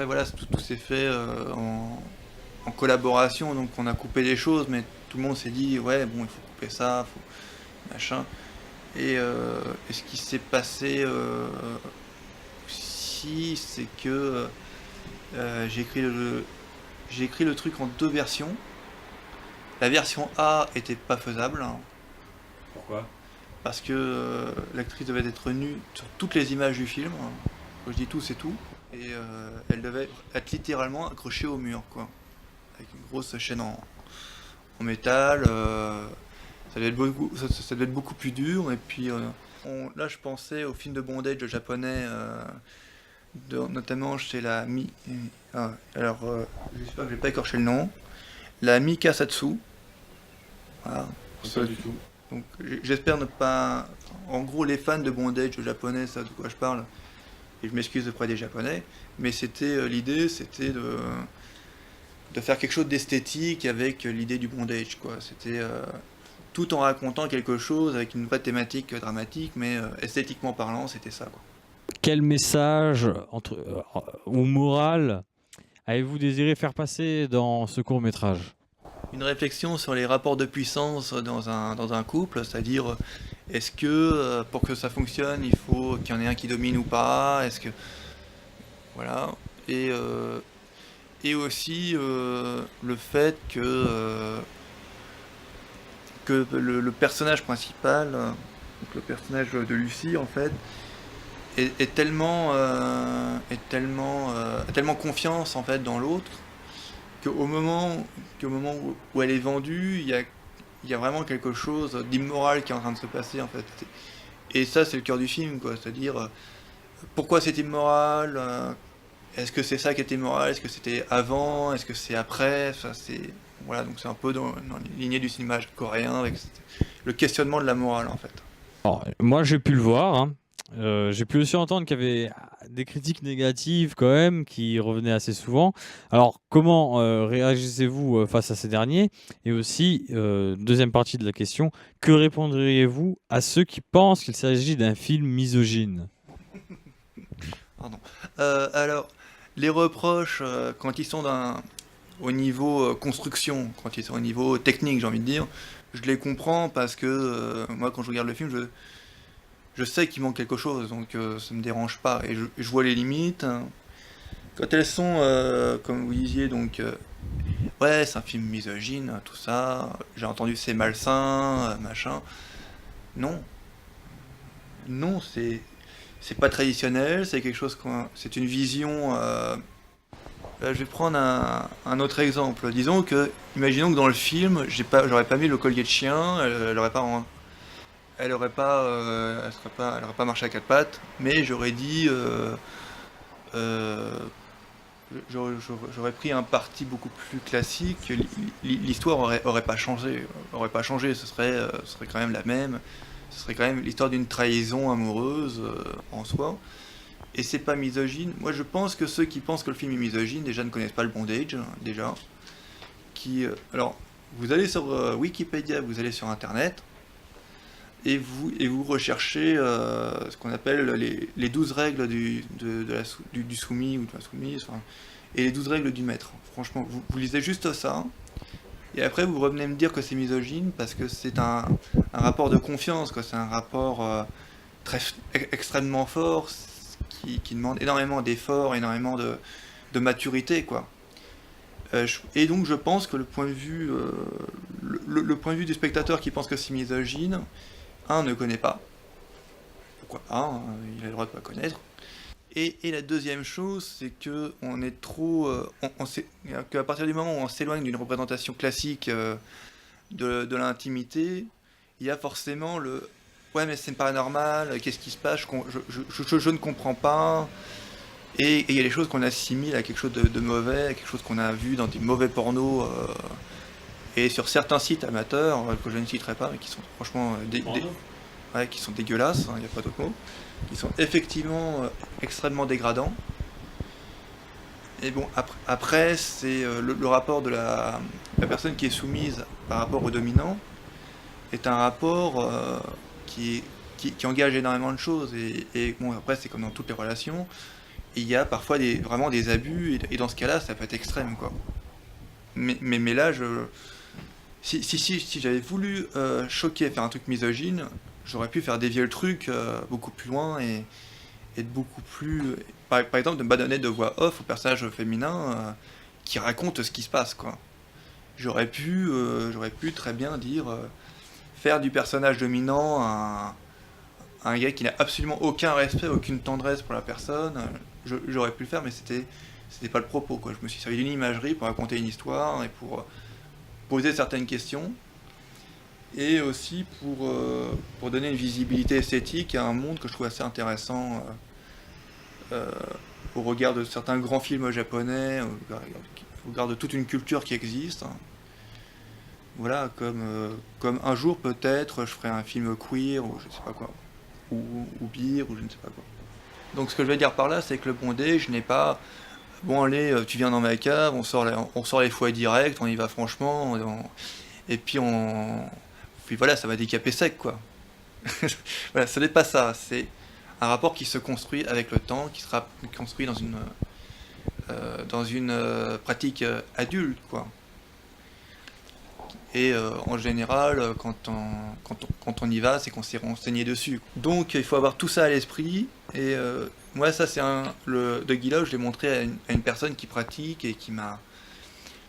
voilà, tout s'est fait en collaboration, donc on a coupé des choses, mais tout le monde s'est dit ouais bon il faut couper ça, faut machin. Et ce qui s'est passé aussi, c'est que j'ai écrit le truc en 2 versions. La version A était pas faisable, hein, Pourquoi? parce que l'actrice devait être nue sur toutes les images du film. Quand je dis tout, c'est tout. Et elle devait être littéralement accrochée au mur, quoi. Avec une grosse chaîne en métal. Ça devait être beaucoup plus dur. Et puis là, je pensais au film de bondage japonais, notamment chez la alors, j'espère que je vais pas écorcher le nom. La Mikasatsu. Voilà. Pas du tout. Donc j'espère ne pas. En gros, les fans de bondage japonais savent de quoi je parle. Et je m'excuse auprès des japonais. Mais l'idée, c'était de faire quelque chose d'esthétique avec l'idée du bondage, quoi. C'était tout en racontant quelque chose avec une vraie thématique dramatique, mais esthétiquement parlant, c'était ça, quoi. quel message ou morale avez-vous désiré faire passer dans ce court-métrage? Une réflexion sur les rapports de puissance dans un couple, c'est-à-dire est-ce que pour que ça fonctionne, il faut qu'il y en ait un qui domine ou pas, est-ce que voilà, et euh, et aussi le fait que le personnage principal, donc le personnage de Lucie en fait, a tellement confiance en fait dans l'autre qu'au moment où elle est vendue, il y a vraiment quelque chose d'immoral qui est en train de se passer en fait. Et ça, c'est le cœur du film, quoi. C'est-à-dire, pourquoi c'est immoral est-ce que c'est ça qui était immoral? Est-ce que c'était avant? Est-ce que c'est après? Ça, c'est... Voilà, donc c'est un peu dans les lignées du cinéma coréen, avec le questionnement de la morale, en fait. Alors, moi, j'ai pu le voir, hein. J'ai pu aussi entendre qu'il y avait des critiques négatives quand même qui revenaient assez souvent. Alors, comment réagissez-vous face à ces derniers? Et aussi, deuxième partie de la question, que répondriez-vous à ceux qui pensent qu'il s'agit d'un film misogyne? Pardon. Alors, les reproches, quand ils sont au niveau construction, quand ils sont au niveau technique, j'ai envie de dire, je les comprends parce que moi, quand je regarde le film, je sais qu'il manque quelque chose, donc ça me dérange pas. Et je vois les limites, hein. Quand elles sont, comme vous disiez, donc, ouais, c'est un film misogyne, tout ça, j'ai entendu c'est malsain, machin. Non, non, c'est pas traditionnel, c'est quelque chose c'est une vision. Je vais prendre un autre exemple. Disons que, imaginons que dans le film, j'aurais pas mis le collier de chien, elle aurait pas, elle aurait pas marché à quatre pattes, mais j'aurais dit, euh, j'aurais pris un parti beaucoup plus classique. L'histoire aurait pas changé. Ce serait quand même la même. Ce serait quand même l'histoire d'une trahison amoureuse en soi. Et c'est pas misogyne. Moi, je pense que ceux qui pensent que le film est misogyne déjà ne connaissent pas le bondage, hein, déjà. Alors, vous allez sur Wikipédia, vous allez sur Internet, et vous recherchez ce qu'on appelle les 12 règles du soumis ou de la soumise, enfin, et les 12 règles du maître. Franchement, vous lisez juste ça, et après vous revenez me dire que c'est misogyne parce que c'est un rapport de confiance, quoi. C'est un rapport extrêmement fort qui demande énormément d'efforts, énormément de maturité, quoi. Et donc je pense que le point de vue, le point de vue du spectateur qui pense que c'est misogyne, un, ne connaît pas. Pourquoi pas, hein, il a le droit de pas connaître. Et la deuxième chose, c'est que on est trop, qu'à partir du moment où on s'éloigne d'une représentation classique de l'intimité, il y a forcément le ouais mais c'est paranormal, qu'est-ce qui se passe, je ne comprends pas. Et il y a des choses qu'on assimile à quelque chose de mauvais, à quelque chose qu'on a vu dans des mauvais pornos et sur certains sites amateurs que je ne citerai pas, mais qui sont franchement ouais, qui sont dégueulasses, il n'y a pas d'autre mot, qui sont effectivement extrêmement dégradants. Et bon, après c'est le rapport de la personne qui est soumise par rapport au dominant est un rapport qui engage énormément de choses. Et bon, après, c'est comme dans toutes les relations, il y a parfois vraiment des abus, et dans ce cas-là, ça peut être extrême, quoi. Mais là, si j'avais voulu choquer, faire un truc misogyne, j'aurais pu faire dévier le truc beaucoup plus loin et être beaucoup plus. Par exemple, de ne pas donner de voix off au personnage féminin qui raconte ce qui se passe, quoi. J'aurais pu très bien dire faire du personnage dominant un gars qui n'a absolument aucun respect, aucune tendresse pour la personne. J'aurais pu le faire, mais c'était pas le propos, quoi. Je me suis servi d'une imagerie pour raconter une histoire et pour poser certaines questions et aussi pour donner une visibilité esthétique à un monde que je trouve assez intéressant euh, au regard de certains grands films japonais, au regard de toute une culture qui existe, hein. Voilà, comme un jour peut-être je ferai un film queer ou je sais pas quoi, ou beer ou je ne sais pas quoi. Donc ce que je vais dire par là, c'est que le bondage n'est pas bon allez, tu viens dans ma cave, on sort les fouets direct, on y va franchement, et puis voilà, ça va décaper sec quoi. Voilà, ce n'est pas ça, c'est un rapport qui se construit avec le temps, qui sera construit dans une pratique adulte, quoi. Et en général, quand on y va, c'est qu'on s'est renseigné dessus. Donc il faut avoir tout ça à l'esprit. Et moi, ça, c'est le de Guilla, je l'ai montré à une personne qui pratique et qui m'a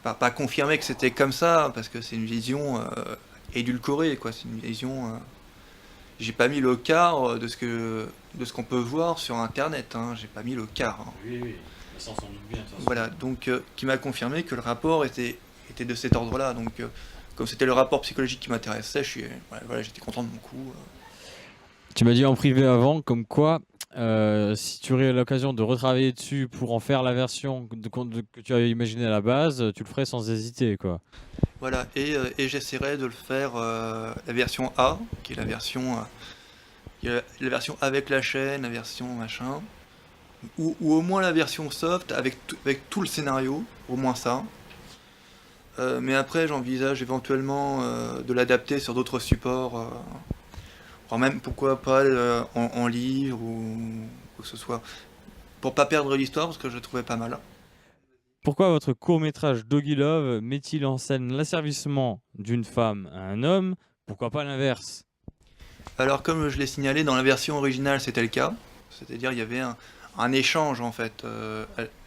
pas confirmé que c'était comme ça, parce que c'est une vision édulcorée, quoi. C'est une vision. J'ai pas mis le quart de ce qu'on peut voir sur Internet. Hein. J'ai pas mis le quart. Hein. Oui, oui, ça on s'en doute bien. De toute façon. Voilà, donc qui m'a confirmé que le rapport était de cet ordre-là. Donc comme c'était le rapport psychologique qui m'intéressait, voilà, j'étais content de mon coup. Tu m'as dit en privé avant, comme quoi, si tu aurais l'occasion de retravailler dessus pour en faire la version que tu avais imaginée à la base, tu le ferais sans hésiter, quoi. Voilà, et j'essaierai de le faire la version A, qui est la version, la version avec la chaîne, la version machin, ou au moins la version soft avec tout le scénario, au moins ça. Mais après, j'envisage éventuellement de l'adapter sur d'autres supports, voire même pourquoi pas en livre ou que ce soit, pour pas perdre l'histoire parce que je le trouvais pas mal. Pourquoi votre court-métrage Doggy Love met-il en scène l'asservissement d'une femme à un homme? Pourquoi pas l'inverse? Alors comme je l'ai signalé, dans la version originale c'était le cas, c'est-à-dire il y avait un échange en fait,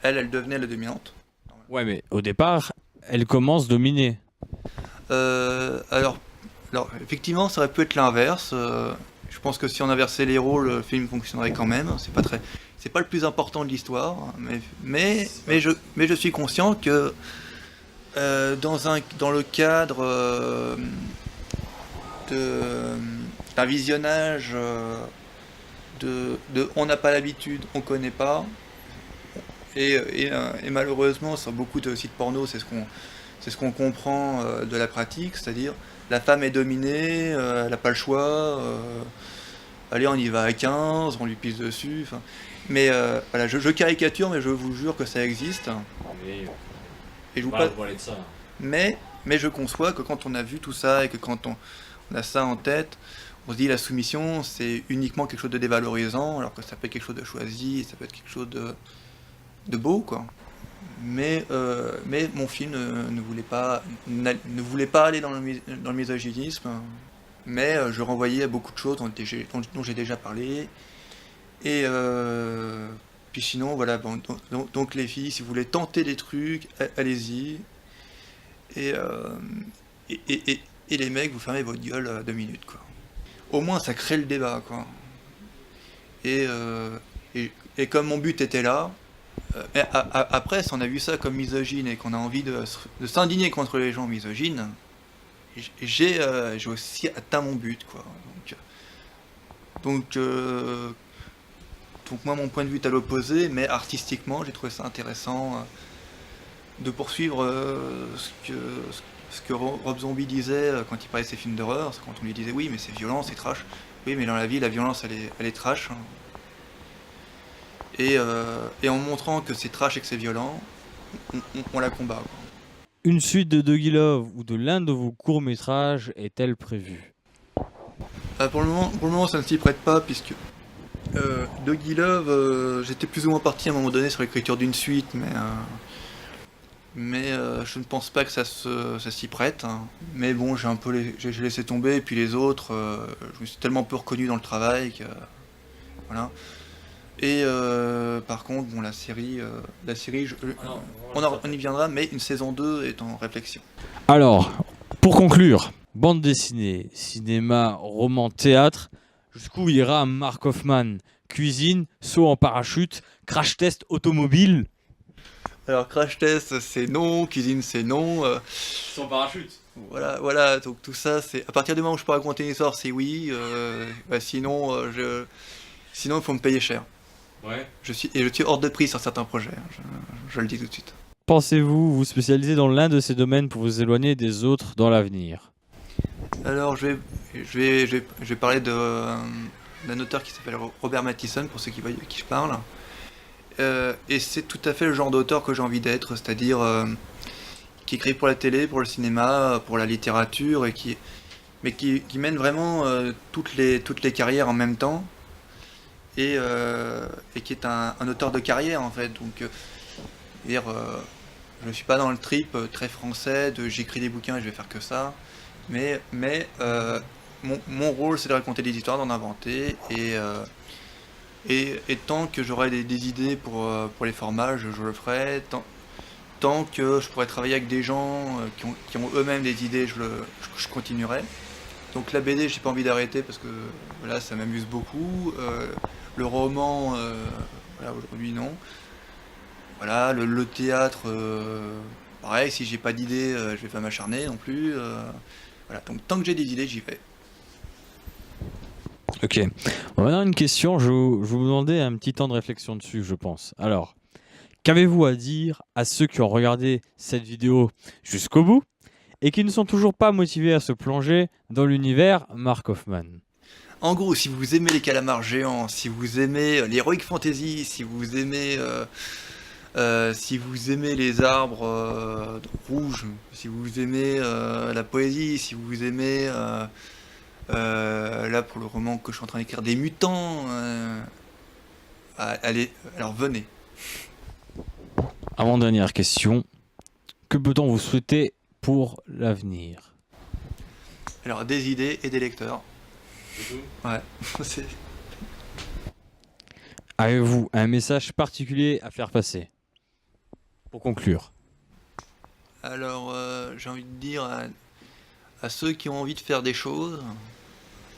elle devenait la dominante. Ouais, mais au départ, elle commence dominée. Alors effectivement ça aurait pu être l'inverse, je pense que si on inversait les rôles, le film fonctionnerait quand même, c'est pas le plus important de l'histoire, mais je suis conscient que dans le cadre d'un visionnage on n'a pas l'habitude, on connaît pas, et malheureusement sur beaucoup de sites porno c'est ce qu'on comprend de la pratique, c'est-à-dire la femme est dominée, elle n'a pas le choix, allez on y va à 15, on lui pisse dessus, mais voilà, je caricature mais je vous jure que ça existe. Oui, et je on vous va pas... parler de ça. mais je conçois que quand on a vu tout ça et que quand on a ça en tête, on se dit la soumission c'est uniquement quelque chose de dévalorisant, alors que ça peut être quelque chose de choisi, ça peut être quelque chose de beau, quoi. Mais mon film ne voulait pas aller dans le misogynisme, mais je renvoyais à beaucoup de choses dont j'ai déjà parlé. Et puis sinon, voilà, bon, donc les filles, si vous voulez tenter des trucs, allez-y. Et, et les mecs, vous fermez votre gueule à 2 minutes, quoi. Au moins, ça crée le débat, quoi. Et comme mon but était là, après, si on a vu ça comme misogyne et qu'on a envie de s'indigner contre les gens misogynes, j'ai aussi atteint mon but, quoi. Donc moi, mon point de vue est à l'opposé, mais artistiquement, j'ai trouvé ça intéressant de poursuivre ce que Rob Zombie disait quand il parlait de ses films d'horreur, quand on lui disait oui, mais c'est violent, c'est trash. Oui, mais dans la vie, la violence, elle est trash. Hein. Et en montrant que c'est trash et que c'est violent, on la combat, quoi. Une suite de Doggy Love ou de l'un de vos courts-métrages est-elle prévue? Pour le moment, ça ne s'y prête pas, puisque Doggy Love, j'étais plus ou moins parti à un moment donné sur l'écriture d'une suite, mais je ne pense pas que ça s'y prête. Hein. Mais bon, j'ai laissé tomber, et puis les autres, je me suis tellement peu reconnu dans le travail que voilà. Et par contre, bon, la série, on y viendra, mais une saison 2 est en réflexion. Alors, pour conclure, bande dessinée, cinéma, roman, théâtre, jusqu'où ira Mark Hoffman? Cuisine, saut en parachute, crash test automobile? Alors, crash test, c'est non, cuisine, c'est non. Saut en parachute. Voilà, donc tout ça, c'est... À partir du moment où je peux raconter une histoire, c'est oui. Sinon, il faut me payer cher. Ouais. Je suis hors de prix sur certains projets, je le dis tout de suite. Pensez-vous vous spécialiser dans l'un de ces domaines pour vous éloigner des autres dans l'avenir? Alors je vais parler d'un auteur qui s'appelle Robert Mathison, pour ceux qui voient de qui je parle. Et c'est tout à fait le genre d'auteur que j'ai envie d'être, c'est-à-dire qui écrit pour la télé, pour le cinéma, pour la littérature, mais qui mène vraiment toutes les carrières en même temps. et qui est un auteur de carrière en fait. Donc, je ne suis pas dans le trip très français de j'écris des bouquins et je vais faire que ça. Mais mon rôle c'est de raconter des histoires, d'en inventer et tant que j'aurai des idées pour les formats, je le ferai. Tant que je pourrai travailler avec des gens qui ont eux-mêmes des idées, je continuerai. Donc la BD, j'ai pas envie d'arrêter parce que voilà, ça m'amuse beaucoup. Le roman, voilà, aujourd'hui non. Voilà, le théâtre, pareil, si j'ai pas d'idée, je vais pas m'acharner non plus. Voilà, donc tant que j'ai des idées, j'y vais. Ok. Bon, maintenant une question, je vais vous demander un petit temps de réflexion dessus, je pense. Alors, qu'avez-vous à dire à ceux qui ont regardé cette vidéo jusqu'au bout et qui ne sont toujours pas motivés à se plonger dans l'univers Mark Hoffman? En gros, si vous aimez les calamars géants, si vous aimez l'heroic fantasy, si vous aimez les arbres rouges, si vous aimez la poésie, si vous aimez là pour le roman que je suis en train d'écrire des mutants, allez, alors venez. Avant-dernière question, que peut-on vous souhaiter pour l'avenir? Alors des idées et des lecteurs. Ouais, c'est... Avez-vous un message particulier à faire passer pour conclure? Alors j'ai envie de dire à ceux qui ont envie de faire des choses,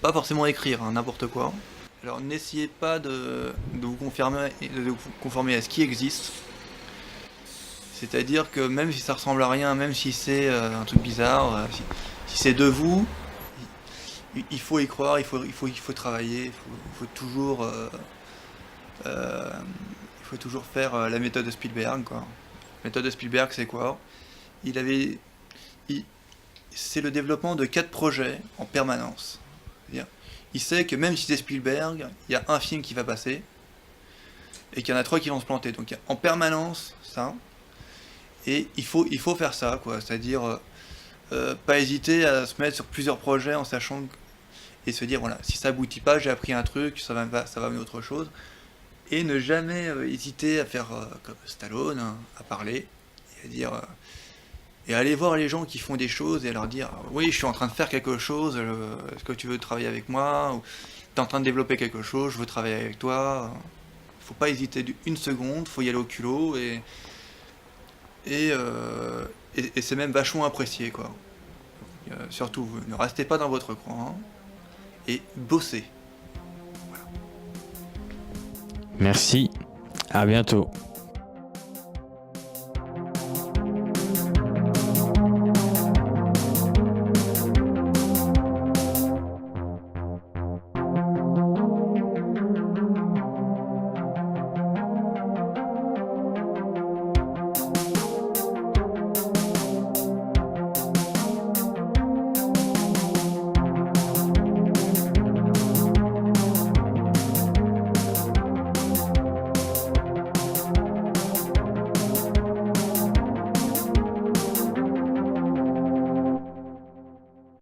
pas forcément écrire, hein, n'importe quoi. Alors n'essayez pas de vous conformer à ce qui existe. C'est-à-dire que même si ça ressemble à rien, même si c'est un truc bizarre, si c'est de vous, il faut y croire, il faut travailler, euh, il faut toujours faire la méthode de Spielberg, quoi. La méthode de Spielberg, c'est quoi? Il avait, il- c'est le développement de 4 projets en permanence. C'est-à-dire, il sait que même si c'est Spielberg, il y a un film qui va passer et qu'il y en a 3 qui vont se planter. Donc il y a en permanence ça. Et il faut faire ça, quoi. C'est-à-dire pas hésiter à se mettre sur plusieurs projets en sachant et se dire voilà, si ça aboutit pas, j'ai appris un truc, ça va amener autre chose. Et ne jamais hésiter à faire comme Stallone, hein, à parler et à dire et à aller voir les gens qui font des choses et à leur dire oui, je suis en train de faire quelque chose, est-ce que tu veux travailler avec moi, ou t'es en train de développer quelque chose, je veux travailler avec toi. Faut pas hésiter une seconde, faut y aller au culot et, euh, et c'est même vachement apprécié, quoi. Surtout, ne restez pas dans votre coin et bossez. Merci, à bientôt.